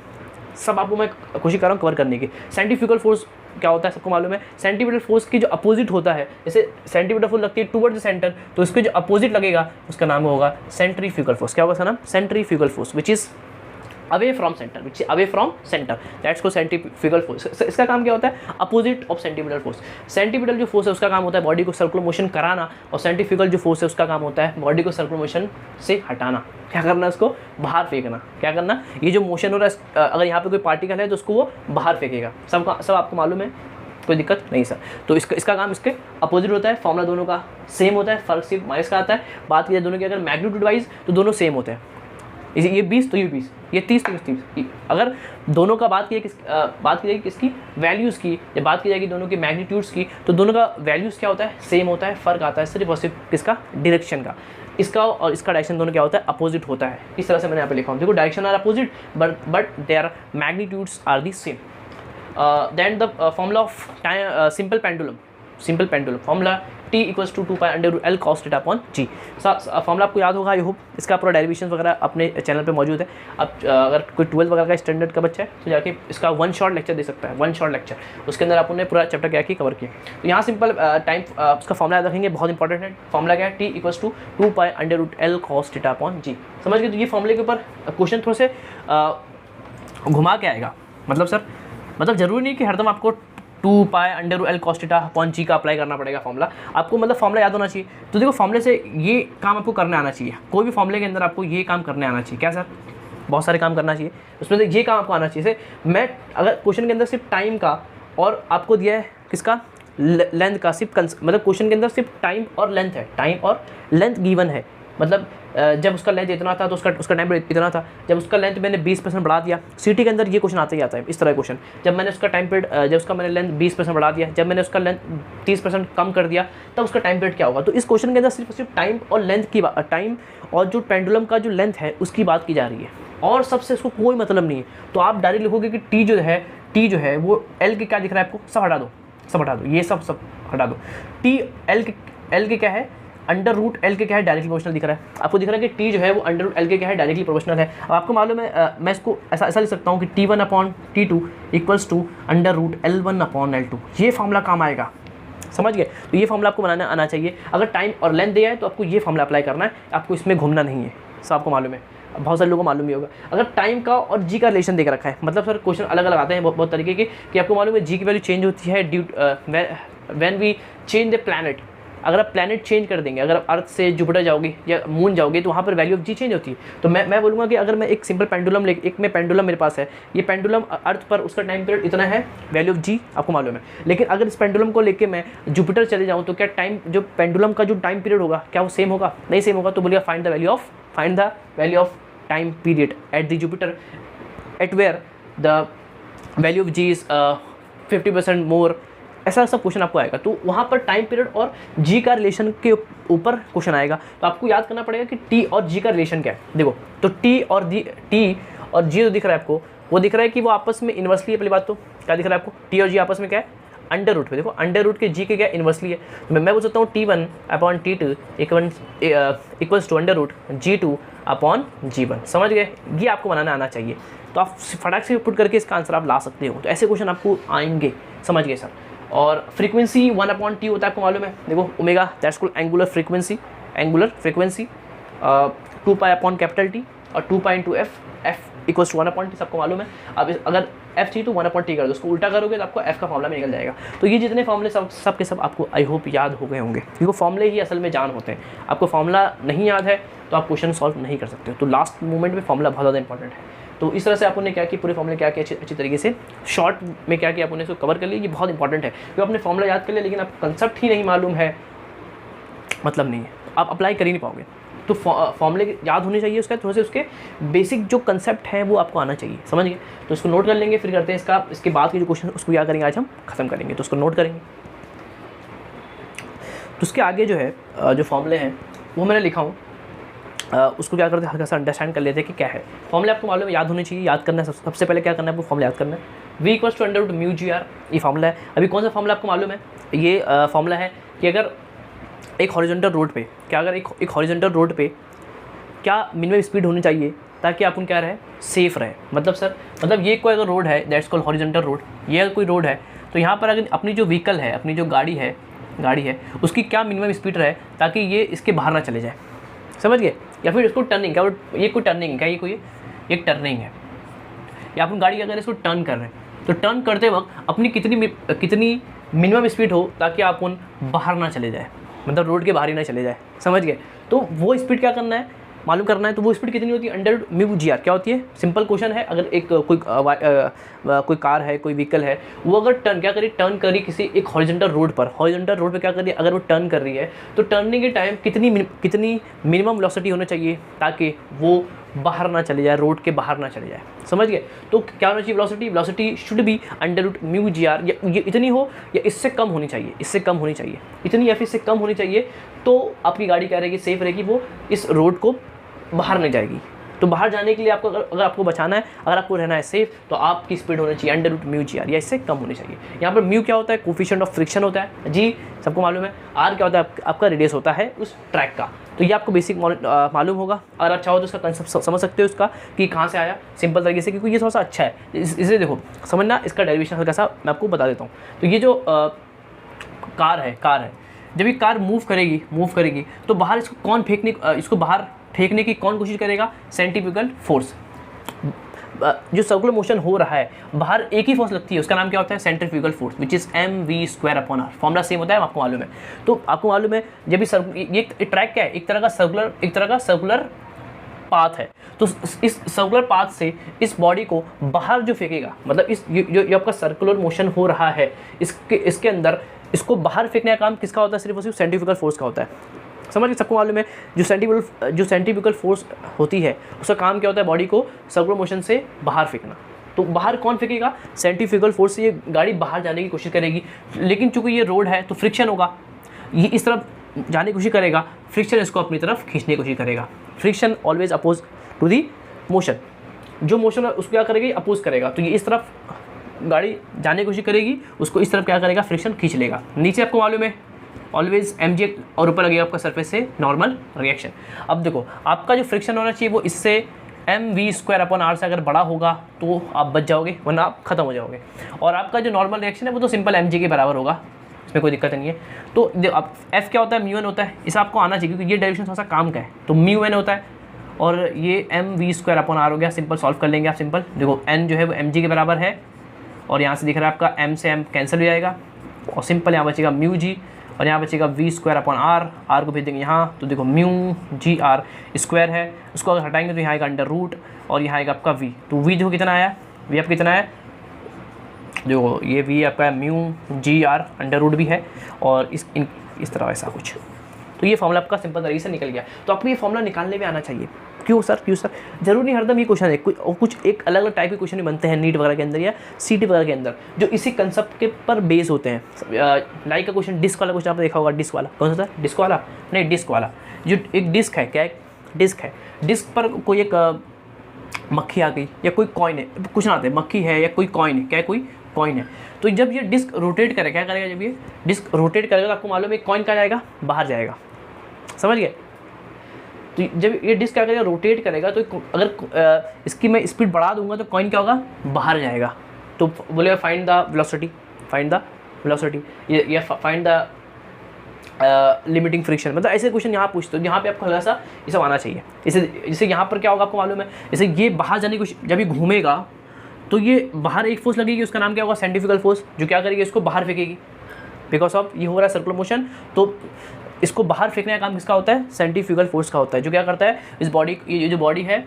सब आपको मैं कोशिश कर रहा हूँ कवर करने की। सेंट्रीफ्यूगल फोर्स क्या होता है सबको मालूम है। सेंटीमीटर फोर्स की जो अपोजिट होता है, जैसे सेंटीमीटर फोर्स लगती है टुवर्ड्स द सेंटर, तो इसके जो अपोजिट लगेगा उसका नाम होगा सेंट्रीफ्यूगल फोर्स। क्या होगा इसका नाम, centrifugal force, which is away from centre, which is away from centre, that's को सेंट्रीफ्यूगल फोर्स। इसका काम क्या होता है, opposite of centimetre force. Centimetre जो फोर्स है उसका काम होता है बॉडी को सर्कुलर मोशन कराना, और सेंट्रीफ्यूगल जो फोर्स है उसका काम होता है बॉडी को सर्कुलर मोशन से हटाना। क्या करना है, उसको बाहर फेंकना। क्या करना, ये जो मोशन हो रहा है, अगर यहाँ पे कोई पार्टिकल है तो उसको वो बाहर फेंकेगा। सब आपको मालूम है, कोई दिक्कत नहीं सर। तो इसका काम इसके अपोजिट होता है। फॉर्मूला दोनों का सेम होता है, फर्क सिर्फ माइनस का आता है। बात की जाए दोनों की अगर मैग्नीट्यूड वाइज तो दोनों सेम होते हैं। ये 20 तो ये 20, ये 30 तो 30। अगर दोनों का बात की जाएगी किसकी, वैल्यूज़ की, जब बात की जाएगी दोनों की मैग्नीट्यूड्स की, तो दोनों का वैल्यूज़ क्या होता है, सेम होता है। फ़र्क आता है सिर्फ और सिर्फ किसका, डायरेक्शन का। इसका और इसका डायरेक्शन दोनों क्या होता है, अपोजिट होता है। इस तरह से मैंने यहाँ पे लिखा हूँ, देखो direction are opposite but their magnitudes are the same. Then the formula of time simple pendulum formula T equals to 2 pi under root L cos theta upon G। फॉर्मूला आपको याद होगा आई होप। इसका पूरा डेरिवेशन वगैरह अपने channel पे मौजूद है। अब अगर कोई 12 वगैरह का स्टैंडर्ड का बच्चा है तो जाके इसका 1 शॉर्ट लेक्चर दे सकता है, 1 शॉर्ट लेक्चर। उसके अंदर आपने पूरा चैप्टर क्या किया, कवर किया। तो यहाँ सिंपल टाइम उसका फॉर्मूला याद रखेंगे, बहुत इंपॉर्टेंट है। फॉर्मूला क्या है, T equals to 2 pi under root L cos theta upon G। समझ गए। तो ये फॉर्मूले के ऊपर क्वेश्चन थोड़े से घुमा के आएगा। मतलब सर, मतलब ज़रूरी नहीं कि हरदम आपको 2 pi under root L cos theta upon G का अप्लाई करना पड़ेगा फॉर्मूला। आपको मतलब फॉर्मूला याद होना चाहिए। तो देखो फॉर्मूले से ये काम आपको करने आना चाहिए। कोई भी फॉर्मूले के अंदर आपको ये काम करने आना चाहिए। क्या सर, बहुत सारे काम करना चाहिए उसमें से ये काम आपको आना चाहिए। जैसे मैं अगर क्वेश्चन के अंदर सिर्फ टाइम का और आपको दिया है किसका, लेंथ का, सिर्फ मतलब क्वेश्चन के अंदर सिर्फ टाइम और लेंथ है, टाइम और लेंथ गिवन है। मतलब जब उसका लेंथ इतना था तो उसका टाइम पीरियड इतना था। जब उसका लेंथ मैंने 20% बढ़ा दिया, सीटी के अंदर ये क्वेश्चन आता ही आता है इस तरह क्वेश्चन। जब मैंने उसका टाइम पीरियड, जब उसका मैंने लेंथ 20% बढ़ा दिया, जब मैंने उसका लेंथ 30% कम कर दिया, तब उसका टाइम पीरियड क्या होगा। तो इस क्वेश्चन के अंदर सिर्फ टाइम और लेंथ की बात, टाइम और जो पेंडुलम का जो लेंथ है उसकी बात की जा रही है, और सबसे उसको कोई मतलब नहीं है। तो आप डायरेक्ट लिखोगे कि टी जो है वो एल के क्या दिख रहा है आपको, सब हटा दो, ये सब हटा दो। टी एल के क्या है, अंडर रूट एल के क्या है, डायरेक्टली प्रोपोर्शनल दिख रहा है। आपको दिख रहा है कि टी जो है वो अंडर रूट एल के क्या है, डायरेक्टली प्रोपोर्शनल है। अब आपको मालूम है मैं इसको ऐसा लिख सकता हूँ कि T1 upon T2 equals to under root L1 upon L2। ये फॉर्मूला काम आएगा, समझ गए। तो ये फॉर्मूला आपको बनाना आना चाहिए। अगर टाइम और लेंथ दिया है तो आपको ये फॉर्मूला अप्लाई करना है, आपको इसमें घूमना नहीं है। सब आपको मालूम है, बहुत सारे लोगों को मालूम ही होगा। अगर टाइम का और जी का रिलेशन देकर रखा है, मतलब सर क्वेश्चन अलग अलग आते हैं बहुत तरीके के, कि आपको मालूम है जी की वैल्यू चेंज होती है due when we change the planet. अगर आप प्लैनेट चेंज कर देंगे, अगर आप अर्थ से जुपिटर जाओगे या मून जाओगे तो वहाँ पर वैल्यू ऑफ जी चेंज होती है। तो मैं बोलूँगा कि अगर मैं एक सिंपल पेंडुलम एक में पेंडुलम मेरे पास है, ये पेंडुलम अर्थ पर उसका टाइम पीरियड इतना है, वैल्यू ऑफ जी आपको मालूम है। लेकिन अगर इस पेंडुलम को लेके मैं जुपिटर चले जाऊँ तो क्या टाइम, जो पेंडुलम का जो टाइम पीरियड होगा क्या वो सेम होगा, नहीं सेम होगा। तो बोलिए find the value of time period at the Jupiter at where the value of G is 50% more, ऐसा सब क्वेश्चन आपको आएगा। तो वहाँ पर टाइम पीरियड और जी का रिलेशन के ऊपर क्वेश्चन आएगा। तो आपको याद करना पड़ेगा कि टी और जी का रिलेशन क्या है। देखो, तो टी और जी जो दिख रहा है आपको, वो दिख रहा है कि वो आपस में इन्वर्सली है। पहली बात तो क्या दिख रहा है आपको, टी और जी आपस में क्या है, अंडर रूट पे। देखो अंडर रूट के जी के क्या इन्वर्सली है, तो मैं बोल सकता हूँ T1/T2 equals to under root G2/G1। समझ गए, ये आपको बनाना आना चाहिए। तो आप फटाक से पुट करके इसका आंसर आप ला सकते हो। तो ऐसे क्वेश्चन आपको आएंगे, समझ गए सर। और फ्रीक्वेंसी 1/T होता है, आपको मालूम है। देखो omega that's called angular frequency 2π/T और 2π f इक्वल्स टू 1/T, सबको मालूम है। अब अगर f चाहिए तो 1/T कर दो, उसको उल्टा करोगे तो आपको f का फॉर्मूला में निकल जाएगा। तो ये जितने फॉर्मूले सब के सब आपको आई होप याद हो गए होंगे, क्योंकि फॉर्मूले ही असल में जान होते हैं। आपको फॉर्मूला नहीं याद है तो आप क्वेश्चन सॉल्व नहीं कर सकते हो। तो लास्ट मोमेंट में फॉर्मूला बहुत ज़्यादा इंपॉर्टेंट है। तो इस तरह से आपने क्या किया, पूरे फॉर्मूले क्या किया अच्छी तरीके से शॉर्ट में क्या किया आपने इसको कवर कर लिया। ये बहुत इंपॉर्टेंट है, क्योंकि आपने फॉर्मूला याद कर लिया लेकिन आपको कंसेप्ट ही नहीं मालूम है, मतलब नहीं है, आप अप्लाई कर ही नहीं पाओगे। तो फॉर्मूले याद होने चाहिए, उसका थोड़े से उसके बेसिक जो कंसेप्ट हैं वो आपको आना चाहिए, समझ गए। तो इसको नोट कर लेंगे, फिर करते हैं इसके बाद के जो क्वेश्चन उसको क्या करेंगे, आज हम खत्म करेंगे। तो उसको नोट करेंगे। तो उसके आगे जो है जो फॉर्मूले हैं वो मैंने लिखा हूँ, उसको क्या करते हैं हल्का सा अंडरस्टैंड कर लेते हैं कि क्या है। फॉर्मूले आपको मालूम है, याद होने चाहिए, याद करना है। सबसे पहले क्या करना है, आपको फॉर्मूला याद करना है। V = √μgr, ये फॉर्मूला है। अभी कौन सा फॉर्मूला आपको मालूम है, ये फॉर्मूला है कि अगर एक हॉरिजॉन्टल रोड पे एक हॉरिजॉन्टल रोड पे क्या मिनिमम स्पीड होनी चाहिए ताकि आपको क्या रहे, सेफ़ रहे। मतलब सर, मतलब ये कोई अगर रोड है दैट्स कॉल्ड हॉरिजॉन्टल रोड, ये अगर कोई रोड है तो यहाँ पर अगर अपनी जो व्हीकल है, अपनी जो गाड़ी है उसकी क्या मिनिमम स्पीड रहे ताकि ये इसके बाहर ना चले जाए, समझ गए। या फिर इसको टर्निंग, क्या ये कोई टर्निंग है, क्या ये कोई एक टर्निंग है, या अपन गाड़ी अगर इसको टर्न कर रहे हैं तो टर्न करते वक्त अपनी कितनी मिनिमम स्पीड हो ताकि आप उन बाहर ना चले जाए, मतलब रोड के बाहर ही ना चले जाए, समझ गए। तो वो स्पीड क्या करना है, मालूम करना है। तो वो स्पीड कितनी होती है, √μgr क्या होती है। सिंपल क्वेश्चन है, अगर एक कोई कार है, कोई व्हीकल है, वो अगर टर्न करी किसी एक हॉरिजॉन्टल रोड पे क्या करिए, अगर वो टर्न कर रही है तो टर्निंग के टाइम कितनी मिनिमम वेलोसिटी होना चाहिए ताकि वो बाहर ना चले जाए, रोड के बाहर ना चले जाए, समझ गए। तो क्या होना चाहिए, वेलोसिटी शुड बी √μgr, ये इतनी हो या इससे कम होनी चाहिए, इतनी या फिर इससे कम होनी चाहिए। तो आपकी गाड़ी क्या रहेगी, सेफ रहेगी, वो इस रोड को बाहर नहीं जाएगी। तो बाहर जाने के लिए आपको अगर आपको बचाना है, अगर आपको रहना है सेफ, तो आपकी स्पीड होनी चाहिए √μgr या इससे कम होनी चाहिए। यहाँ पर म्यू क्या होता है, कोफिशिएंट ऑफ फ्रिक्शन होता है, जी सबको मालूम है। आर क्या होता है, आपका रेडियस होता है उस ट्रैक का। तो ये आपको बेसिक मालूम होगा। अगर आप चाहो तो उसका कंसेप्ट समझ सकते हो उसका कि कहाँ से आया, सिंपल तरीके से, क्योंकि ये थोड़ा सा अच्छा है। इसे देखो समझना, इसका डेरिवेशन हल्का सा मैं आपको बता देता हूँ। तो ये जो कार है, जब ये कार मूव करेगी तो बाहर इसको बाहर फेंकने की कौन कोशिश करेगा, सेंट्रीफ्यूगल फोर्स। जो सर्कुलर मोशन हो रहा है बाहर एक ही फोर्स लगती है, उसका नाम क्या होता है, centrifugal force, which is mv²/r। Formula same होता है, आपको मालूम है। तो आपको मालूम है जब ये ट्रैक क्या है, एक तरह का सर्कुलर पाथ है। तो इस सर्कुलर पाथ से इस बॉडी को बाहर जो फेंकेगा, मतलब जो आपका सर्कुलर मोशन हो रहा है इसके अंदर इसको बाहर फेंकने का काम किसका होता है, सिर्फ और सिर्फ सेंट्रीफ्यूगल फोर्स का होता है। समझ के सबको मालूम है, जो सेंट्रीफ्यूगल फोर्स होती है उसका काम क्या होता है, बॉडी को सर्कुलर मोशन से बाहर फेंकना। तो बाहर कौन फेंकेगा, सेंट्रीफ्यूगल फोर्स से ये गाड़ी बाहर जाने की कोशिश करेगी। लेकिन चूंकि ये रोड है तो फ्रिक्शन होगा, ये इस तरफ जाने की कोशिश करेगा, फ्रिक्शन इसको अपनी तरफ खींचने की कोशिश करेगा। Friction always oppose to the motion, जो मोशन है उसको क्या करेगी, अपोज करेगा। तो ये इस तरफ गाड़ी जाने की कोशिश करेगी, उसको इस तरफ क्या करेगा, फ्रिक्शन खींच लेगा। नीचे आपको मालूम है ऑलवेज mg, और ऊपर लगेगा आपका सरफेस से नॉर्मल रिएक्शन। अब देखो आपका जो फ्रिक्शन होना चाहिए वो इससे mv²/r से अगर बड़ा होगा तो आप बच जाओगे, वरना आप खत्म हो जाओगे। और आपका जो नॉर्मल रिएक्शन है वो तो सिंपल mg के बराबर होगा, इसमें कोई दिक्कत नहीं है। तो अब f क्या होता है, μn होता है, इसे आपको आना चाहिए क्योंकि ये डेरिवेशन थोड़ा सा काम का है। तो μn होता है और ये mv²/r हो गया। सिंपल सॉल्व कर लेंगे आप। सिंपल देखो n जो है वो mg के बराबर है और यहाँ से दिख रहा है आपका m से m कैंसिल हो जाएगा और सिंपल यहाँ बचेगा μg और यहाँ बचेगा v²/r, r को भेज देंगे यहाँ। तो देखो μgr स्क्वायर है, उसको अगर हटाएंगे तो यहाँ आएगा अंडर रूट और यहाँ आएगा आपका v। तो v देखो कितना आया, v आपका कितना है, देखो ये v आपका μgr अंडर रूट भी है और इस तरह ऐसा कुछ। तो ये फॉर्मूला आपका सिंपल तरीके से निकल गया। तो आपको ये फॉर्मूला निकालने में आना चाहिए। क्यों सर, क्यों सर? जरूरी नहीं हरदम ये क्वेश्चन है, कुछ एक अलग अलग टाइप के क्वेश्चन भी बनते हैं नीट वगैरह के अंदर या सीटी वगैरह के अंदर, जो इसी कंसेप्ट के पर बेस होते हैं। लाइक का क्वेश्चन, डिस्क वाला क्वेश्चन आपने देखा होगा, डिस्क वाला कौन सा था? डिस्क वाला नहीं, डिस्क वाला जो एक डिस्क है, क्या एक डिस्क है, डिस्क पर कोई एक मक्खी आ गई या कोई कॉइन है, कुछ ना आते मक्खी है या कोई कॉइन है, क्या है, कोई कॉइन है। तो जब ये डिस्क रोटेट करेगा, क्या करेगा, जब ये डिस्क रोटेट करेगा तो आपको मालूम है कॉइन कहाँ जाएगा, बाहर जाएगा, समझ गए? तो जब ये डिस्क क्या करेगा, रोटेट करेगा, तो अगर इसकी मैं स्पीड बढ़ा दूंगा तो कॉइन क्या होगा, बाहर जाएगा। तो बोलेगा find the velocity, find the velocity, ये फाइंड द लिमिटिंग फ्रिक्शन, मतलब ऐसे क्वेश्चन यहाँ पूछते हो, यहाँ पे आपको हल्का सा ये सब आना चाहिए। जैसे यहाँ पर क्या होगा आपको मालूम है, जैसे ये बाहर जाने की, जब ये घूमेगा तो ये बाहर एक फोर्स लगेगी, उसका नाम क्या होगा, सेंट्रीफ्यूगल फोर्स, जो क्या करेगी, इसको बाहर फेंकेगी, बिकॉज ऑफ ये हो रहा है सर्कुलर मोशन। तो इसको बाहर फेंकने का काम किसका होता है, सेंट्रीफ्यूगल फोर्स का होता है, जो क्या करता है, इस बॉडी, ये जो बॉडी है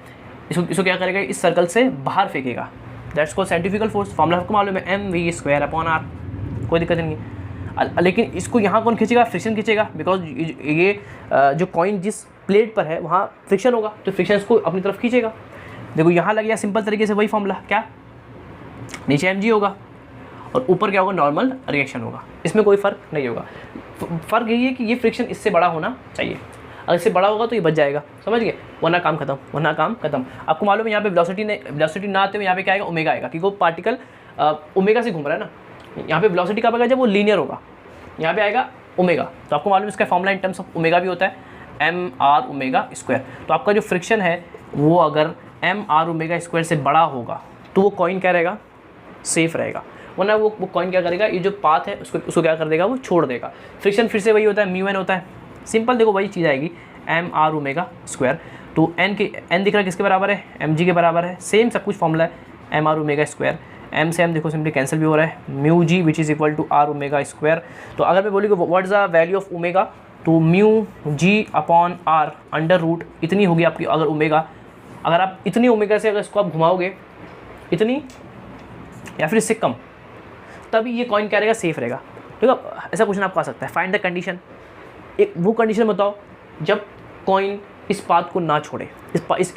इसको क्या करेगा, इस सर्कल से बाहर फेंकेगा, that's called centrifugal force. Formula आपको मालूम है, mv²/r, कोई दिक्कत नहीं है। लेकिन इसको यहाँ कौन खींचेगा, फ्रिक्शन खींचेगा, बिकॉज ये जो कॉइन जिस प्लेट पर है वहाँ फ्रिक्शन होगा, तो फ्रिक्शन इसको अपनी तरफ खींचेगा। देखो यहाँ लग गया सिंपल तरीके से वही फॉर्मूला, क्या नीचे mg होगा और ऊपर क्या होगा, नॉर्मल रिएक्शन होगा, इसमें कोई फ़र्क नहीं होगा। फ़र्क यही है कि ये फ्रिक्शन इससे बड़ा होना चाहिए, अगर इससे बड़ा होगा तो ये बच जाएगा, समझ गए, वरना काम खत्म, वरना काम खत्म। आपको मालूम है यहाँ पे वेलोसिटी ना आते हुए यहाँ पे क्या आएगा, ओमेगा आएगा, क्योंकि वो पार्टिकल ओमेगा से घूम रहा है ना। यहाँ पे वेलोसिटी कब आएगा, जब वो लीनियर होगा, यहाँ पे आएगा ओमेगा। तो आपको मालूम है इसका formula in terms of omega भी होता है, mr²। तो आपका जो फ्रिक्शन है वो अगर mr² से बड़ा होगा तो वो कॉइन क्या रहेगा, सेफ रहेगा, वरना वो कॉइन क्या करेगा, ये जो पाथ है उसको क्या कर देगा, वो छोड़ देगा। फ्रिक्शन फिर से वही होता है, μn होता है, सिंपल देखो वही चीज़ आएगी, mr²। तो n दिख रहा है किसके बराबर है, mg के बराबर है, सेम सब कुछ फॉर्मूला है, mr²। m से m देखो सिंपली कैंसिल भी हो रहा है, μg which is equal to r²। तो अगर मैं बोली what is the value of omega, तो μg/r अंडर रूट इतनी होगी आपकी, अगर ओमेगा, अगर आप इतनी ओमेगा से अगर इसको आप घुमाओगे इतनी या फिर इससे कम, तभी ये कॉइन क्या रहेगा, सेफ रहेगा। ठीक है, ऐसा क्वेश्चन आपको आ सकता है, फाइंड द कंडीशन, एक वो कंडीशन बताओ जब कॉइन इस पाथ को ना छोड़े,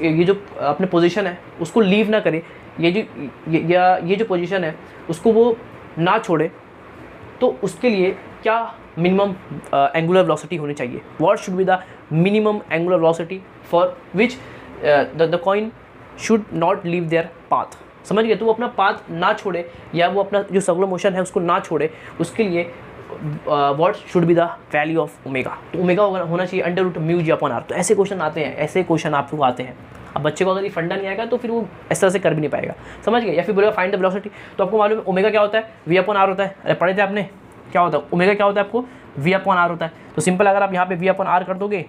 ये जो अपने पोजीशन है उसको लीव ना करे, ये जो पोजीशन है उसको वो ना छोड़े, तो उसके लिए क्या मिनिमम एंगुलर वेलोसिटी होनी चाहिए, what should be the minimum angular velocity for which the coin should not leave their path, समझ गए? तो वो अपना पाथ ना छोड़े या वो अपना जो सर्कुलर मोशन है उसको ना छोड़े, उसके लिए what should be the value of omega, तो ओमेगा होना चाहिए √μg/r। तो ऐसे क्वेश्चन आते हैं, ऐसे क्वेश्चन आपको आते हैं। अब बच्चे को अगर ये फंडा नहीं आएगा तो फिर वो इस तरह से कर भी नहीं पाएगा, समझ गए? या फिर बोलेगा फाइंड द वेलोसिटी, तो आपको मालूम है ओमेगा क्या होता है, v/r होता है, अरे पढ़े थे आपने, क्या होता है ओमेगा, क्या होता है आपको, v/r होता है। तो सिंपल अगर आप यहाँ पे v/r कर दोगे,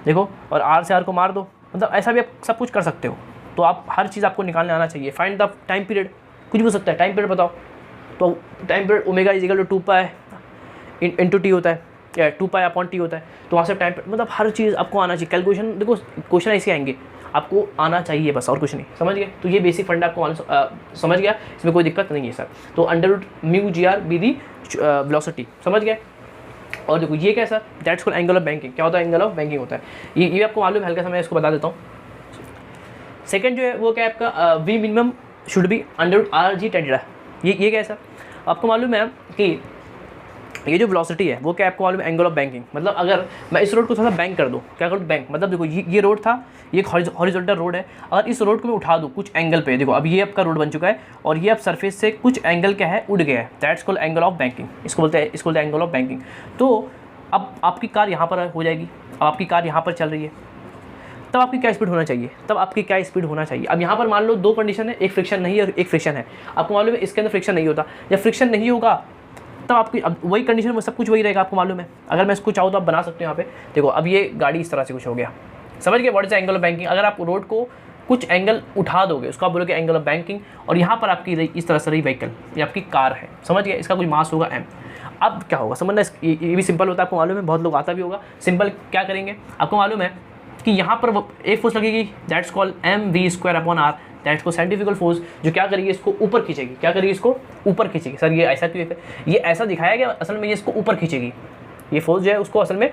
देखो, और r से r को मार दो, मतलब ऐसा भी आप सब कुछ कर सकते हो। तो आप हर चीज़ आपको निकालने आना चाहिए। फाइंड द टाइम पीरियड, कुछ भी हो सकता है, टाइम पीरियड बताओ, तो time period omega is equal to 2π into t होता है, या 2π/t होता है। तो वहाँ से टाइम, मतलब हर चीज़ आपको आना चाहिए। कैलकुलेशन देखो, क्वेश्चन ऐसे आएंगे, आपको आना चाहिए बस, और कुछ नहीं, समझ गए? तो ये बेसिक फंडा आपको समझ गया, इसमें कोई दिक्कत नहीं है सर। तो √μgr बी दी वेलोसिटी, समझ गए? और देखो ये क्या है sir, that's called angle of banking. क्या होता है, एंगल ऑफ बैंकिंग होता है, ये आपको मालूम है, हल्का सा मैं इसको बता देता हूँ। सेकंड जो है वो क्या है आपका, V minimum should be √rg tangent. ये क्या है सर, आपको मालूम है कि ये जो वेलोसिटी है वो क्या आपको मालूम है, एंगल ऑफ बैंकिंग। मतलब अगर मैं इस रोड को थोड़ा बैंक कर दूँ, क्या कर दूँ, बैंक, मतलब देखो ये रोड था, ये एक हॉरिजॉन्टल रोड है, अगर इस रोड को मैं उठा दूँ कुछ एंगल पे, देखो अब ये आपका रोड बन चुका है और ये अब सरफेस से कुछ एंगल क्या है, उड़ गया है, that's called angle of banking, इसको बोलते हैं एंगल ऑफ बैंकिंग। तो अब आपकी कार यहाँ पर हो जाएगी, अब आपकी कार यहाँ पर चल रही है, तब आपकी क्या स्पीड होना चाहिए, अब यहाँ पर मान लो दो कंडीशन है, एक फ्रिक्शन नहीं है और एक फ्रिक्शन है। आपको मालूम है इसके अंदर फ्रिक्शन नहीं होता, जब फ्रिक्शन नहीं होगा तब आपकी, अब वही कंडीशन में सब कुछ वही रहेगा, आपको मालूम है। अगर मैं इसको चाहूँ तो आप बना सकते हो यहाँ पे, देखो अब ये गाड़ी इस तरह से कुछ हो गया, समझ गए? What is angle of banking. अगर आप रोड को कुछ एंगल उठा दोगे, उसको आप बोलोगे एंगल ऑफ बैंकिंग, और यहाँ पर आपकी इस तरह से रही व्हीकल, ये आपकी कार है, समझ गए? इसका कुछ मास होगा m। अब क्या होगा समझना, ये भी सिंपल होता है, आपको मालूम है, बहुत लोग आता भी होगा। सिंपल क्या करेंगे, आपको मालूम है कि यहाँ पर एक फोर्स लगेगी, दैट्स कॉल्ड mv²/r, दैट्स को सेंट्रीफ्यूगल फोर्स, जो क्या करेगी, इसको ऊपर खींचेगी। क्या करेगी, इसको ऊपर खींचेगी। सर ये ऐसा क्यों है, ये ऐसा दिखाया गया, असल में ये इसको ऊपर खींचेगी, ये फोर्स जो है उसको असल में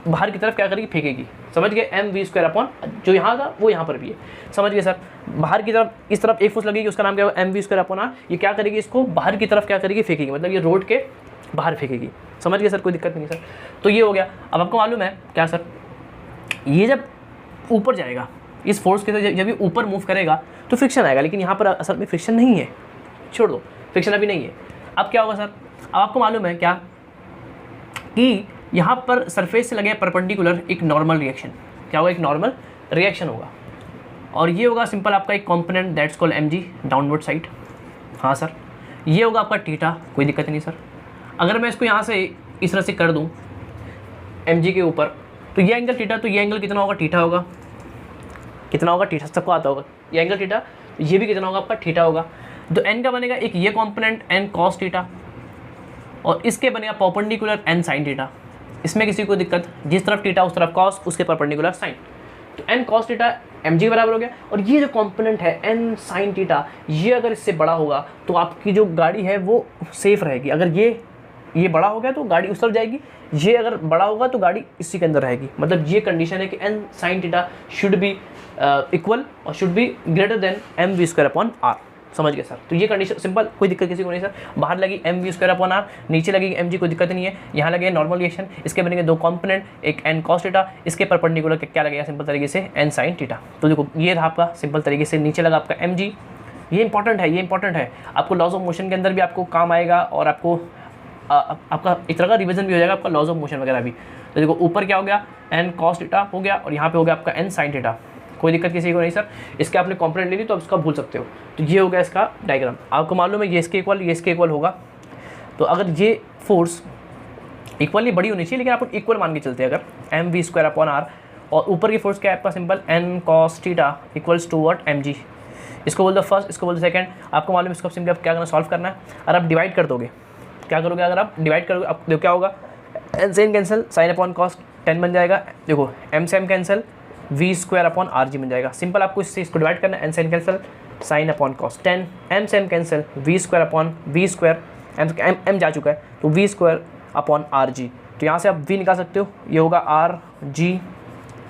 बाहर की तरफ क्या करेगी, फेंकेगी। समझ गए, एम वी स्क्वायर अपॉन जो यहाँ था वो यहाँ पर भी है। समझ गए सर, बाहर की तरफ इस तरफ एक फोर्स लगेगी, उसका नाम क्या होगा, M we square upon R. ये क्या करेगी, इसको बाहर की तरफ क्या करेगी, फेंकेगी, मतलब ये रोड के बाहर फेंकेगी। समझ गए सर, कोई दिक्कत नहीं है सर। तो ये हो गया। अब आपको मालूम है क्या सर, ये जब ऊपर जाएगा इस फोर्स के साथ, जब ये ऊपर मूव करेगा तो फ्रिक्शन आएगा, लेकिन यहाँ पर असल में फ्रिक्शन नहीं है, छोड़ दो, फ्रिक्शन अभी नहीं है। अब क्या होगा सर, अब आपको मालूम है क्या कि यहाँ पर सरफेस से लगे परपेंडिकुलर एक नॉर्मल रिएक्शन, क्या होगा, एक नॉर्मल रिएक्शन होगा, और ये होगा सिंपल आपका एक component that's called M G, downward side. हाँ सर, ये होगा आपका थीटा, कोई दिक्कत नहीं सर। अगर मैं इसको यहाँ से इस तरह से कर दूँ एम जी के ऊपर, तो ये एंगल थीटा, तो ये एंगल कितना होगा, थीटा होगा। कितना होगा, थीटा, सबको आता होगा ये एंगल थीटा, ये भी कितना होगा आपका, थीटा होगा। तो एन का बनेगा एक ये कंपोनेंट एन कॉस थीटा, और इसके बनेगा परपेंडिकुलर एन साइन थीटा। इसमें किसी को दिक्कत, जिस तरफ थीटा उस तरफ कॉस, उसके परपेंडिकुलर साइन। तो N cos theta M G बराबर हो गया। और ये जो कंपोनेंट है एन साइन थीटा, ये अगर इससे बड़ा होगा तो आपकी जो गाड़ी है वो सेफ रहेगी। अगर ये बड़ा हो गया तो गाड़ी उस तरफ जाएगी, ये अगर बड़ा होगा तो गाड़ी इसी के अंदर रहेगी। मतलब ये कंडीशन है कि n sine theta should be equal और should be greater than m we square upon r. समझ गए सर, तो ये कंडीशन सिंपल, कोई दिक्कत किसी को नहीं सर। बाहर लगी M we square upon R, नीचे लगेगी एम जी, कोई दिक्कत नहीं है। यहाँ लगे नॉर्मल रिएक्शन, इसके बनेंगे दो कंपोनेंट, एक एन कॉस थीटा, इसके परपेंडिकुलर क्या लगेगा सिंपल तरीके से एन साइन थीटा। तो देखो ये रहा आपका सिंपल तरीके से, नीचे लगा आपका एम जी। ये इंपॉर्टेंट है, ये इंपॉर्टेंट है, आपको लॉज ऑफ मोशन के अंदर भी आपको काम आएगा, और आपको आपका एक तरह का रिवीजन भी हो जाएगा आपका लॉज ऑफ मोशन वगैरह भी। तो देखो ऊपर क्या हो गया, एन कॉस थीटा हो गया, और यहाँ पे हो गया आपका एन साइन थीटा। कोई दिक्कत किसी को नहीं सर, इसके आपने कॉम्पोनेंट ले ली तो आप इसका भूल सकते हो। तो ये हो गया इसका डायग्राम। आपको मालूम है ये इसके इक्वल, ये इसके इक्वल होगा। तो अगर ये फोर्स इक्वली बड़ी होनी चाहिए, लेकिन आप इक्वल मान के चलते हैं अगर M we square upon R, और ऊपर की फोर्स क्या है आपका simple N cos theta equals to what, M G. इसको बोल दो फर्स्ट, इसको बोल दो सेकंड। आपको मालूम है इसको सिंपली आप क्या करना, सॉल्व करना है। और आप डिवाइड कर दोगे, क्या करोगे, अगर आप डिवाइड करोगे आप देखो क्या होगा, एन से N cancel, sine upon cos 10 बन जाएगा। देखो एम से M cancel, we square upon R G बन जाएगा। सिंपल आपको इससे इसको डिवाइड करना है, एन से N cancel, sine upon cos 10, m से M cancel, we square upon v square, m जा चुका है तो v square upon R G. तो यहाँ से आप वी निकाल सकते हो, ये होगा are G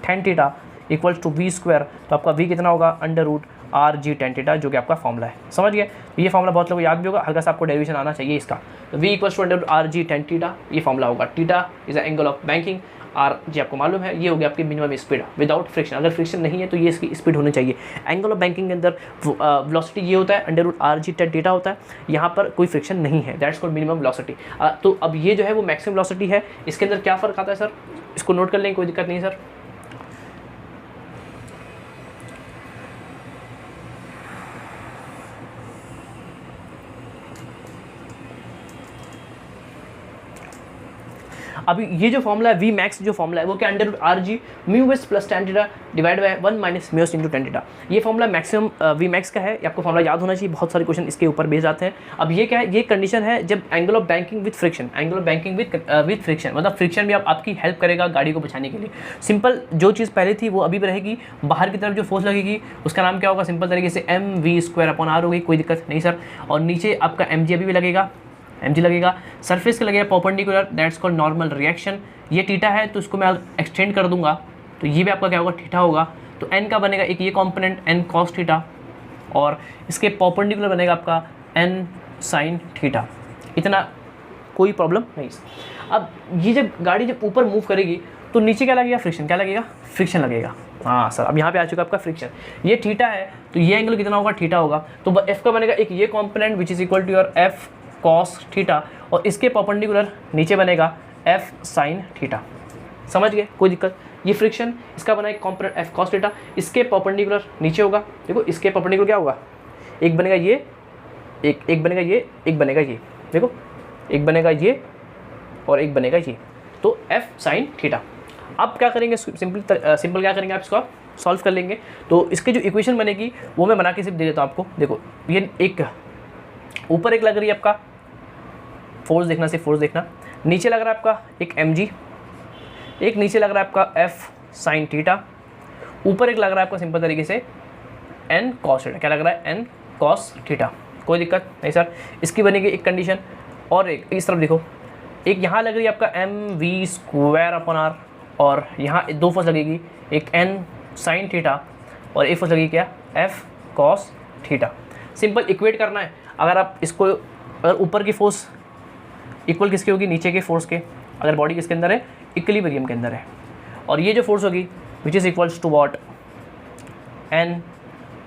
tan theta equals to V square. तो आपका वी कितना होगा, under root R G tan theta, जो कि आपका फॉर्मूला है। समझ गए, ये फॉर्मूला बहुत लोगों को याद भी होगा, हल्का सा आपको डेरिवेशन आना चाहिए इसका। तो V equals to under root R G tan theta, ये फॉर्मूला होगा। Theta is a angle of banking, R G आपको मालूम है, ये हो गया आपकी मिनिमम स्पीड विदाउट फ्रिक्शन। अगर फ्रिक्शन नहीं है तो ये इसकी स्पीड होनी चाहिए। एंगल ऑफ बैंकिंग के अंदर वेलोसिटी ये होता है, under root R G tan theta होता है, यहाँ पर कोई फ्रिक्शन नहीं है, दैट्स कॉल्ड मिनिमम वेलोसिटी। तो अब ये जो है वो मैक्सिमम वेलोसिटी है, इसके अंदर क्या फ़र्क आता है सर, इसको नोट कर लेंगे, कोई दिक्कत नहीं सर। अभी ये जो फॉर्मूला है वी मैक्स, जो फॉर्मूला है वो क्या, under root R G mu S plus tan theta divide by 1 minus mu S into tan theta. ये फॉर्मूला मैक्सिमम वी मैक्स का है, ये आपको फॉर्मूला याद होना चाहिए, बहुत सारे क्वेश्चन इसके ऊपर बेस आते हैं। अब ये क्या है, ये कंडीशन है जब angle of banking with friction, angle of banking with friction, मतलब फ्रिक्शन भी आपकी हेल्प करेगा गाड़ी को बचाने के लिए। सिंपल जो चीज़ पहले थी वो अभी भी रहेगी, बाहर की तरफ जो फोर्स लगेगी उसका नाम क्या होगा, सिंपल तरीके से M we square upon R होगी, कोई दिक्कत नहीं सर। और नीचे आपका एम जी अभी भी लगेगा, एम जी लगेगा, सरफेस के लगेगा perpendicular, that's called normal reaction. ये थीटा है तो इसको मैं एक्सटेंड कर दूंगा तो ये भी आपका क्या होगा, थीटा होगा। तो एन का बनेगा एक ये कंपोनेंट एन कॉस थीटा, और इसके परपेंडिकुलर बनेगा आपका एन साइन थीटा। इतना कोई प्रॉब्लम नहीं। अब ये जब गाड़ी जब ऊपर मूव करेगी तो नीचे क्या लगेगा, फ्रिक्शन, क्या लगेगा, फ्रिक्शन लगेगा। हाँ सर, अब यहाँ पे आ चुका आपका फ्रिक्शन। ये थीटा है तो ये एंगल कितना होगा, थीटा होगा। तो एफ का बनेगा एक ये component which is equal to your F cos theta, और इसके परपेंडिकुलर नीचे बनेगा एफ साइन थीटा। समझ गए, कोई दिक्कत। ये फ्रिक्शन, इसका बना एक कंपोनेंट एफ कॉस थीटा, इसके परपेंडिकुलर नीचे होगा। देखो इसके परपेंडिकुलर क्या होगा, एक बनेगा ये, एक बनेगा ये, एक बनेगा ये। देखो एक बनेगा ये और एक बनेगा ये, तो एफ साइन थीटा। अब क्या करेंगे, सिंपल क्या करेंगे, आप इसको सॉल्व कर लेंगे। तो इसकी जो इक्वेशन बनेगी वो मैं बना के सिर्फ दे देता हूँ आपको। देखो ये एक ऊपर एक लग रही है आपका फोर्स, देखना सिर्फ फोर्स देखना, नीचे लग रहा है आपका एक एम जी, एक नीचे लग रहा है आपका एफ साइन थीटा, ऊपर एक लग रहा है आपका सिंपल तरीके से एन कॉस थीटा। क्या लग रहा है, एन कॉस थीटा। कोई दिक्कत नहीं सर। इसकी बनेगी एक कंडीशन, और एक इस तरफ देखो एक यहाँ लग रही है आपका M we square upon R, और यहाँ दो फोर्स लगेगी, एक एन साइन थीटा और एक फोर्स लगेगी क्या, F cos theta. Simple equate करना है। अगर आप इसको, अगर ऊपर की फोर्स इक्वल किसकी होगी, नीचे के फोर्स के, अगर बॉडी किसके अंदर है, इक्विलिब्रियम के अंदर है, और ये जो फोर्स होगी which is equals to what, N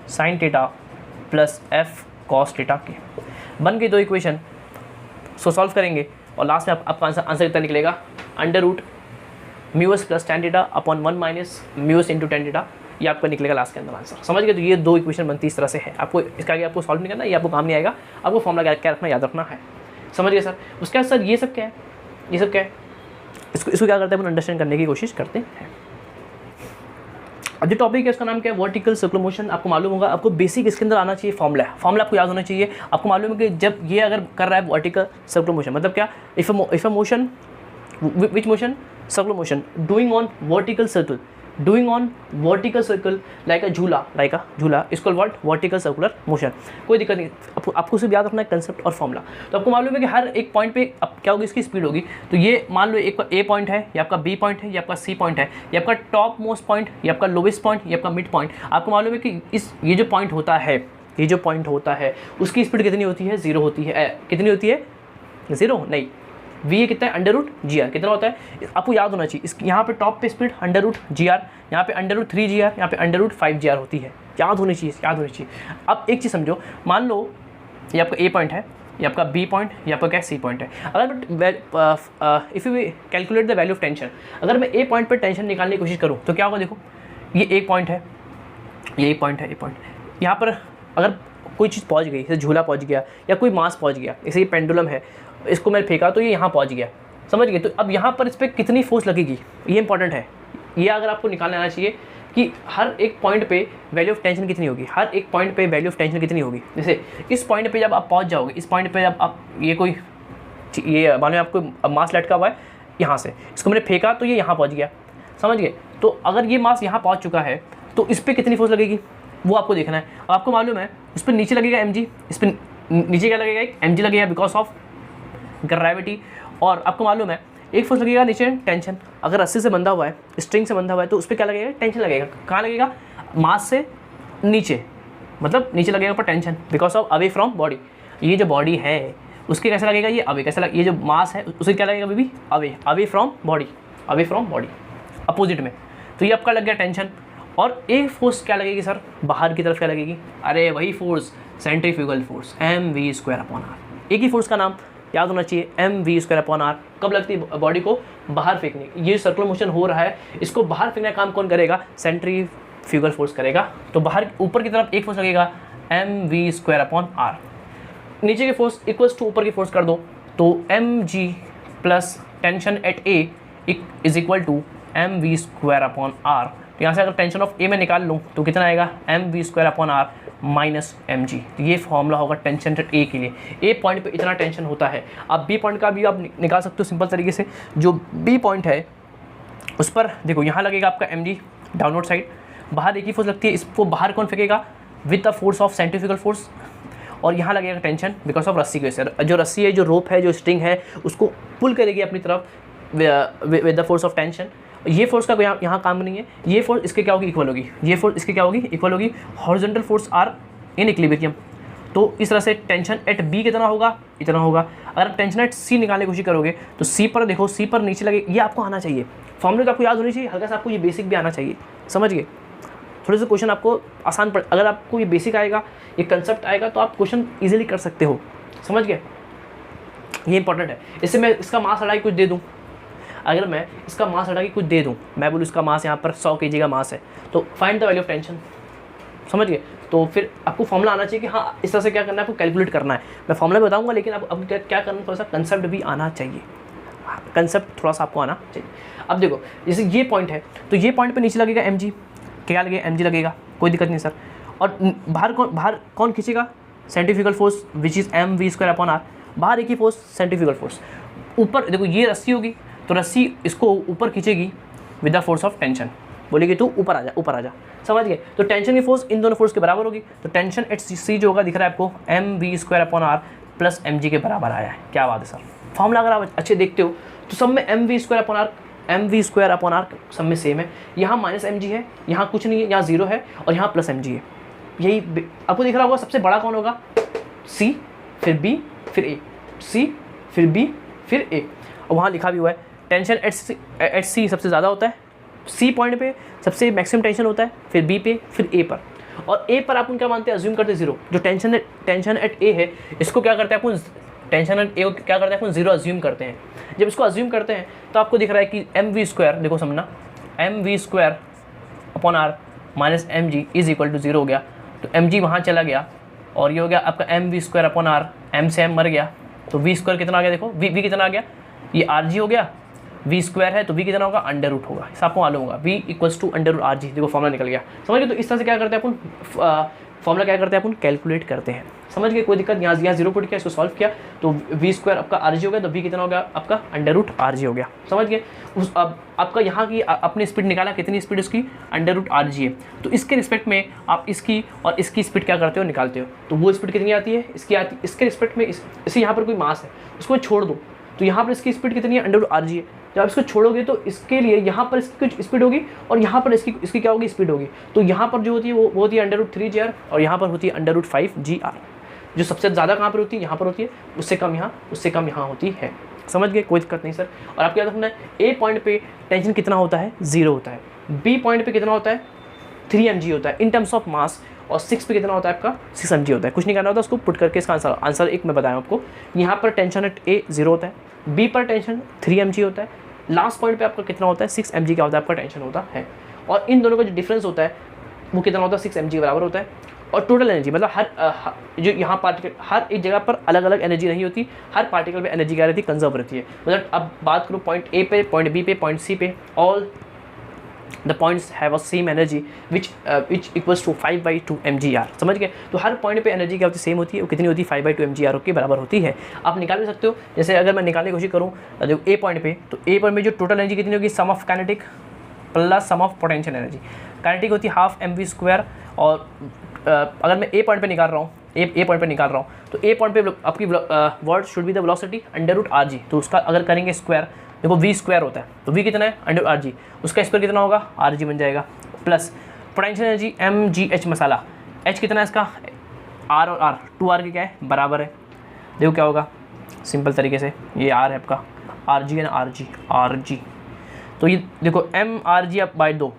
sine theta plus F cos theta के। बन गई दो इक्वेशन। सो सॉल्व करेंगे और लास्ट में आपका आंसर कितना निकलेगा, under root mu S plus tan theta upon 1 minus mu S into tan theta, ये आपका निकलेगा लास्ट के अंदर आंसर। समझ गए। तो ये दो इक्वेशन बनती इस तरह से है। आपको इसका आगे आपको सॉल्व नहीं करना, ये आपको काम नहीं आएगा, आपको फॉर्मूला क्या रखना, याद रखना है। समझ गए सर। उसके बाद सर ये सब क्या है, ये सब क्या है, इसको क्या करते हैं अपन अंडरस्टैंड करने की कोशिश करते हैं। अब जो टॉपिक है उसका नाम क्या है, वर्टिकल सर्कुलर मोशन। आपको मालूम होगा, आपको बेसिक इसके अंदर आना चाहिए, फॉर्मूला आपको याद होना चाहिए। आपको मालूम है कि जब ये अगर कर रहा है वर्टिकल सर्कुलर मोशन, मतलब क्या, if a motion, which motion, circular motion doing on vertical circle, doing on vertical circle like अ झूला इसको व्हाट, वर्टिकल सर्कुलर मोशन। कोई दिक्कत नहीं, आपको सिर्फ याद रखना है कंसेप्ट और फॉर्मूला। तो आपको मालूम है कि हर एक पॉइंट पे अब क्या होगी, इसकी स्पीड होगी। तो ये मान लो एक ए पॉइंट है, या आपका बी पॉइंट है, या आपका सी पॉइंट है, या आपका टॉप मोस्ट पॉइंट, या आपका लोवेस्ट पॉइंट, या आपका मिड पॉइंट। आपको मालूम है कि ये जो पॉइंट होता है उसकी स्पीड कितनी होती है, 0 होती है। कितनी होती है, 0 नहीं, वी कितना है, अंडर रूट जी आर कितना होता है, आपको याद होना चाहिए। इस यहाँ पे टॉप पे speed under root G R, यहाँ पे अंडर रूट 3 जी आर, यहाँ पे अंडर रूट 5 जी आर होती है। याद होनी चाहिए। अब एक चीज़ समझो, मान लो ये आपका ए पॉइंट है, ये आपका बी पॉइंट, ये आपका क्या सी पॉइंट है। अगर if you calculate the value of tension, अगर मैं ए पॉइंट पर टेंशन निकालने की कोशिश करूँ तो क्या होगा, देखो ये एक पॉइंट है, ये ए पॉइंट है, ए पॉइंट यहाँ पर अगर कोई चीज़ पहुँच गई, जैसे झूला पहुँच गया या कोई मास पहुँच गया, जैसे ये पेंडुलम है, इसको मैंने फेंका तो ये यहाँ पहुँच गया। समझ गए। तो अब यहाँ पर इस पर कितनी फोर्स लगेगी, ये इंपॉर्टेंट है। ये अगर आपको निकालना आना चाहिए कि हर एक पॉइंट पे वैल्यू ऑफ टेंशन कितनी होगी, हर एक पॉइंट पे वैल्यू ऑफ टेंशन कितनी होगी। जैसे इस पॉइंट पे जब आप पहुँच जाओगे, इस पॉइंट पे जब आप ये मान लो आपको मास लटका हुआ है यहाँ से, इसको मैंने फेंका तो ये यहाँ पहुँच गया। समझ गए। तो अगर ये मास यहाँ पहुँच चुका है तो इस पर कितनी फोर्स लगेगी वो आपको देखना है। अब आपको मालूम है इस पर नीचे लगेगा mg, इस पर नीचे क्या लगेगा, एक mg लगेगा बिकॉज ऑफ ग्रेविटी। और आपको मालूम है एक फोर्स लगेगा नीचे टेंशन। अगर रस्सी से बंधा हुआ है, स्ट्रिंग से बंधा हुआ है, तो उस पर क्या लगेगा, टेंशन लगेगा। कहाँ लगेगा, मास से नीचे, मतलब नीचे लगेगा पर tension because of away from body. ये जो बॉडी है उसके कैसे लगेगा, ये अवे कैसे लगेगा, ये जो मास है उसे क्या लगेगा baby, away from body, opposite में। तो ये आपका लग गया टेंशन। और एक फोर्स क्या लगेगी सर, बाहर की तरफ क्या लगेगी, अरे वही फोर्स, सेंट्रीफ्यूगल फोर्स, mv²/r। एक ही फोर्स का नाम याद होना चाहिए, mv²/r। कब लगती है, बॉडी को बाहर फेंकने। ये सर्कुलर मोशन हो रहा है, इसको बाहर फेंकने का काम कौन करेगा, सेंट्रीफ्यूगल फोर्स करेगा। तो बाहर ऊपर की तरफ एक फोर्स लगेगा mv²/r। नीचे के फोर्स इक्वल्स टू ऊपर की फोर्स कर दो, तो mg plus tension at A is equal to mv²/r। तो यहाँ से अगर टेंशन ऑफ ए में निकाल लूँ तो कितना आएगा, mv²/r माइनस mg। तो ये फॉर्मूला होगा टेंशन एट ए के लिए। ए पॉइंट पे इतना टेंशन होता है। अब बी पॉइंट का भी आप निकाल सकते हो सिंपल तरीके से। जो बी पॉइंट है उस पर देखो यहाँ लगेगा आपका mg डाउनवर्ड साइड, बाहर एक ही फोर्स लगती है, इसको बाहर कौन फेंकेगा, with the force of centrifugal force. और यहाँ लगेगा टेंशन बिकॉज ऑफ रस्सी की वजह से। जो रस्सी है, जो रोप है, जो स्ट्रिंग है, उसको पुल करेगी अपनी तरफ with the force of tension. ये फोर्स का यहाँ काम नहीं है, ये फोर्स इसके क्या होगी, इक्वल होगी। ये फोर्स इसके क्या होगी, इक्वल होगी। Horizontal force are in equilibrium. तो इस तरह से टेंशन एट बी कितना होगा, इतना होगा। अगर आप टेंशन एट सी निकालने की कोशिश करोगे तो सी पर देखो, सी पर नीचे लगे। ये आपको आना चाहिए, फॉर्मूले तो आपको याद होनी चाहिए, हल्का सा आपको ये बेसिक भी आना चाहिए। समझ गए। थोड़े से क्वेश्चन आपको आसान पड़, अगर आपको ये बेसिक आएगा, ये कंसेप्ट आएगा, तो आप क्वेश्चन ईजिली कर सकते हो। समझ गए। ये इंपॉर्टेंट है। इससे मैं इसका मास हटा के कुछ दे दूँ, अगर मैं इसका मास हटा के कुछ दे दूँ, मैं बोलूँ इसका मास यहाँ पर 100 kg का मास है, तो find the value of tension. समझ गए। तो फिर आपको फॉर्मूला आना चाहिए कि हाँ इस तरह से क्या करना है, आपको कैलकुलेट करना है। मैं फॉर्मूला बताऊंगा, लेकिन अब क्या करना, थोड़ा सा कंसेप्ट भी आना चाहिए। कंसेप्ट थोड़ा सा आपको आना चाहिए। अब देखो जैसे ये पॉइंट है, तो ये पॉइंट पे नीचे लगेगा mg, क्या लगेगा, mg लगेगा, कोई दिक्कत नहीं सर। और बाहर कौन खींचेगा, centrifugal force which is mv²/r। बाहर एक ही फोर्स, सेंट्रीफ्यूगल फोर्स। ऊपर देखो ये रस्सी होगी, तो रस्सी इसको ऊपर खींचेगी with the force of tension, बोलेगी तू ऊपर आ जा, ऊपर आ जा। समझ गए। तो टेंशन की फोर्स इन दोनों फोर्स के बराबर होगी। तो टेंशन एट सी जो होगा दिख रहा है आपको, mv²/r प्लस mg के बराबर आया है। क्या बात है सर, फॉर्मूला अगर आप अच्छे देखते हो तो सब में M we square upon R सब में सेम है। यहाँ माइनस एम जी है, यहाँ कुछ नहीं है, यहाँ जीरो है और यहाँ प्लस एम जी है। यही आपको दिख रहा होगा। सबसे बड़ा कौन होगा? सी, फिर बी, फिर ए, सी, फिर बी, फिर ए। और वहाँ लिखा भी हुआ है टेंशन एट सी सबसे ज़्यादा होता है, सी पॉइंट पे सबसे मैक्सिमम टेंशन होता है, फिर बी पे, फिर ए पर। और ए पर आप क्या मानते हैं? अज्यूम करते हैं जीरो। जो टेंशन एट ए है इसको क्या करते हैं अपन? टेंशन एट ए को क्या करते हैं अपन? जीरो अज्यूम करते हैं। जब इसको अज्यूम करते हैं तो आपको दिख रहा है कि एम वी स्क्वायर, देखो समझना, M we square upon R minus M G is equal to zero हो गया। तो एम जी वहाँ चला गया और ये हो गया आपका M we square upon R, M से एम मर गया तो वी स्क्वायर कितना आ गया? देखो वी कितना आ गया? ये आर जी हो गया, वी स्क्वायर है तो वी कितना होगा? अंडर रूट होगा। इस आपको मालूम होगा, V equals to under root R G. देखो फॉर्मूला निकल गया। समझ गए? तो इस तरह से क्या करते हैं अपन? फॉर्मूला क्या करते हैं अपन? कैलकुलेट करते हैं। समझ गए? कोई दिक्कत? यहाँ जीरो पुट किया, इसको सॉल्व किया तो वी स्क्वायर आपका आर जी हो गया, तो वी कितना हो गया? आपका अंडर रूट आर जी हो गया। समझ गए? अब आपका यहाँ की अपनी स्पीड निकाला, कितनी स्पीड उसकी? अंडर रूट आर जी है। तो इसके रिस्पेक्ट में आप इसकी और इसकी स्पीड क्या करते हो? निकालते हो। तो वो स्पीड कितनी आती है? इसकी आती है। इसके रिस्पेक्ट में इसे यहाँ पर कोई मास है उसको छोड़ दो, तो यहाँ पर इसकी स्पीड कितनी है? अंडर रूट आर जी है। जब आप इसको छोड़ोगे तो इसके लिए यहाँ पर इसकी कुछ स्पीड होगी और यहाँ पर इसकी क्या होगी? स्पीड होगी। तो यहाँ पर जो होती है वो होती है अंडर रूट 3 जी आर और यहाँ पर होती है अंडर रूट 5 जी आर। जो सबसे ज़्यादा कहाँ पर होती है? यहाँ पर होती है, उससे कम यहाँ, उससे कम यहाँ होती है। समझ गए? कोई दिक्कत नहीं सर। और आपको याद रखना है ए पॉइंट पे टेंशन कितना होता है? 0 होता है। बी पॉइंट पे कितना होता है? 3 mg होता है इन टर्म्स ऑफ मास। और 6 पे कितना होता है आपका? 6 mg होता है। कुछ नहीं करना होता, उसको पुट करके इसका आंसर एक मैं बताया आपको। यहाँ पर टेंशन एट ए 0 होता है, बी पर टेंशन 3 mg होता है, लास्ट पॉइंट पे आपका कितना होता है? 6 mg क्या होता है? आपका टेंशन होता है। और इन दोनों का जो डिफरेंस होता है वो कितना होता है? 6 mg बराबर होता है। और टोटल एनर्जी मतलब जो यहाँ पार्टिकल हर एक जगह पर अलग अलग एनर्जी नहीं होती, हर पार्टिकल पे एनर्जी क्या रहती है? कंजर्व रहती है। मतलब अब बात करूँ पॉइंट ए पे, पॉइंट बी पे, पॉइंट सी पे, all the points have a same energy which equals to 5/2 mgr। समझ गए? तो हर पॉइंट पे एनर्जी क्या होती है? सेम होती है। वो कितनी होती है? 5/2 mgr के बराबर होती है। आप निकाल भी सकते हो। जैसे अगर मैं निकालने की कोशिश करूँ जो ए पॉइंट पे, तो ए पॉइंट में जो टोटल एनर्जी कितनी होगी? Sum of kinetic plus sum of potential energy. Kinetic होती है हाफ एम वी स्क्वायर। और अगर मैं ए पॉइंट पे निकाल रहा हूँ, ए पॉइंट पे निकाल रहा हूँ, तो ए पॉइंट पे आपकी word should be the velocity under root R जी। तो उसका अगर करेंगे स्क्वायर, देखो वी स्क्वायर होता है तो वी कितना है? Under r g. उसका स्क्वायर कितना होगा? आर जी बन जाएगा। Plus potential energy m g h मसाला, एच कितना है इसका? आर और आर 2r के क्या है? बराबर है। देखो क्या होगा सिंपल तरीके से, ये आर है आपका, आर जी है ना, आर जी। तो ये देखो M R G by 2,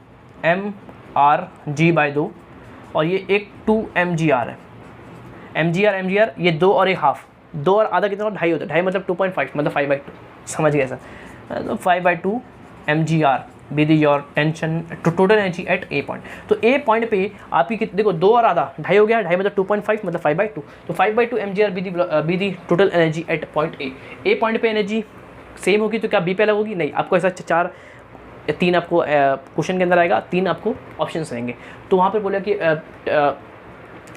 M R G by 2 और ये एक 2 mgr है। mgr ये 2 और एक हाफ, 2 और आधा कितना? 2.5 होता है। 2.5 मतलब 2.5 मतलब 5/2। समझ गए सर? तो 5/2 mgr with your tension total energy at A point. तो ए पॉइंट पे आपकी देखो 2 और आधा 2.5 हो गया, 2.5 मतलब 2.5 मतलब 5/2। तो 5/2 mgr be the total energy at point A. A point पे एनर्जी सेम होगी तो क्या बी पे अलग होगी? नहीं। आपको ऐसा 4 या 3 आपको क्वेश्चन के अंदर आएगा, 3 आपको ऑप्शंस रहेंगे। तो वहाँ पे बोला कि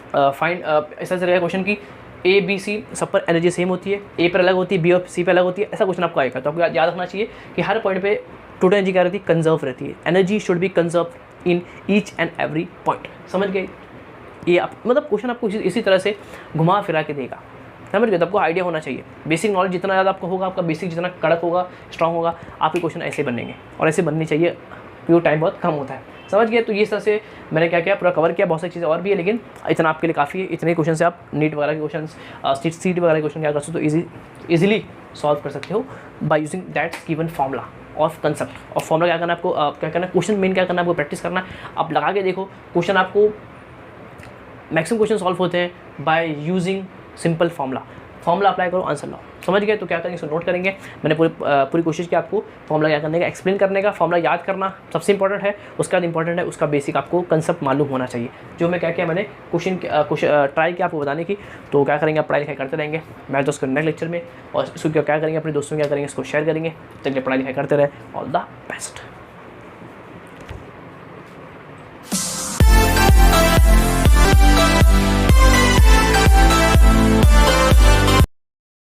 फाइंड ऐसा रहेगा क्वेश्चन की ए बी सी सब पर एनर्जी सेम होती है, ए पर अलग होती है, बी और सी पर अलग होती है। ऐसा क्वेश्चन आपको आएगा। तो आपको याद रखना चाहिए कि हर पॉइंट पे टोटल एनर्जी क्या रहती है? कंजर्व रहती है। Energy should be conserve in each and every point. समझ गए? ये आप मतलब क्वेश्चन आपको इसी तरह से घुमा फिरा के देगा। समझ गए? तो आपको आइडिया होना चाहिए। बेसिक नॉलेज जितना ज़्यादा आपको होगा, आपका बेसिक जितना कड़क होगा, स्ट्रांग होगा, आपके क्वेश्चन ऐसे बनेंगे और ऐसे बनने चाहिए क्योंकि टाइम बहुत कम होता है। समझ गए? तो ये तरह से मैंने क्या किया, पूरा कवर किया। बहुत सारी चीज़ें और भी है लेकिन इतना आपके लिए काफ़ी है। इतने क्वेश्चन से आप नीट वगैरह के क्वेश्चन, सीट वगैरह के क्वेश्चन क्या कर सकते हो? ईजिली सॉल्व कर सकते हो by using that given formula of concept. और फार्मूला क्या करना है आपको? क्या करना है? क्वेश्चन मेन क्या करना है आपको? प्रैक्टिस करना है। आप लगा के देखो क्वेश्चन, आपको मैक्सिमम क्वेश्चन सॉल्व होते हैं by using simple formula apply करो, आंसर लाओ। समझ गए? तो क्या करेंगे? इसको नोट करेंगे। मैंने पूरी कोशिश की आपको फार्मूला क्या करने का एक्सप्लेन करने का। फार्मूला याद करना सबसे इंपॉर्टेंट है, उसका इंपॉर्टेंट है उसका बेसिक आपको कंसेप्ट मालूम होना चाहिए। जो मैं क्या किया, मैंने क्वेश्चन ट्राई किया आपको बताने की। तो क्या करेंगे? आप पढ़ाई लिखाई करते रहेंगे। मैं तो उसको नेक्स्ट लेक्चर में और इसको क्या करेंगे? अपने दोस्तों क्या करेंगे? इसको शेयर करेंगे। चलिए पढ़ाई लिखाई करते रहे। All the best.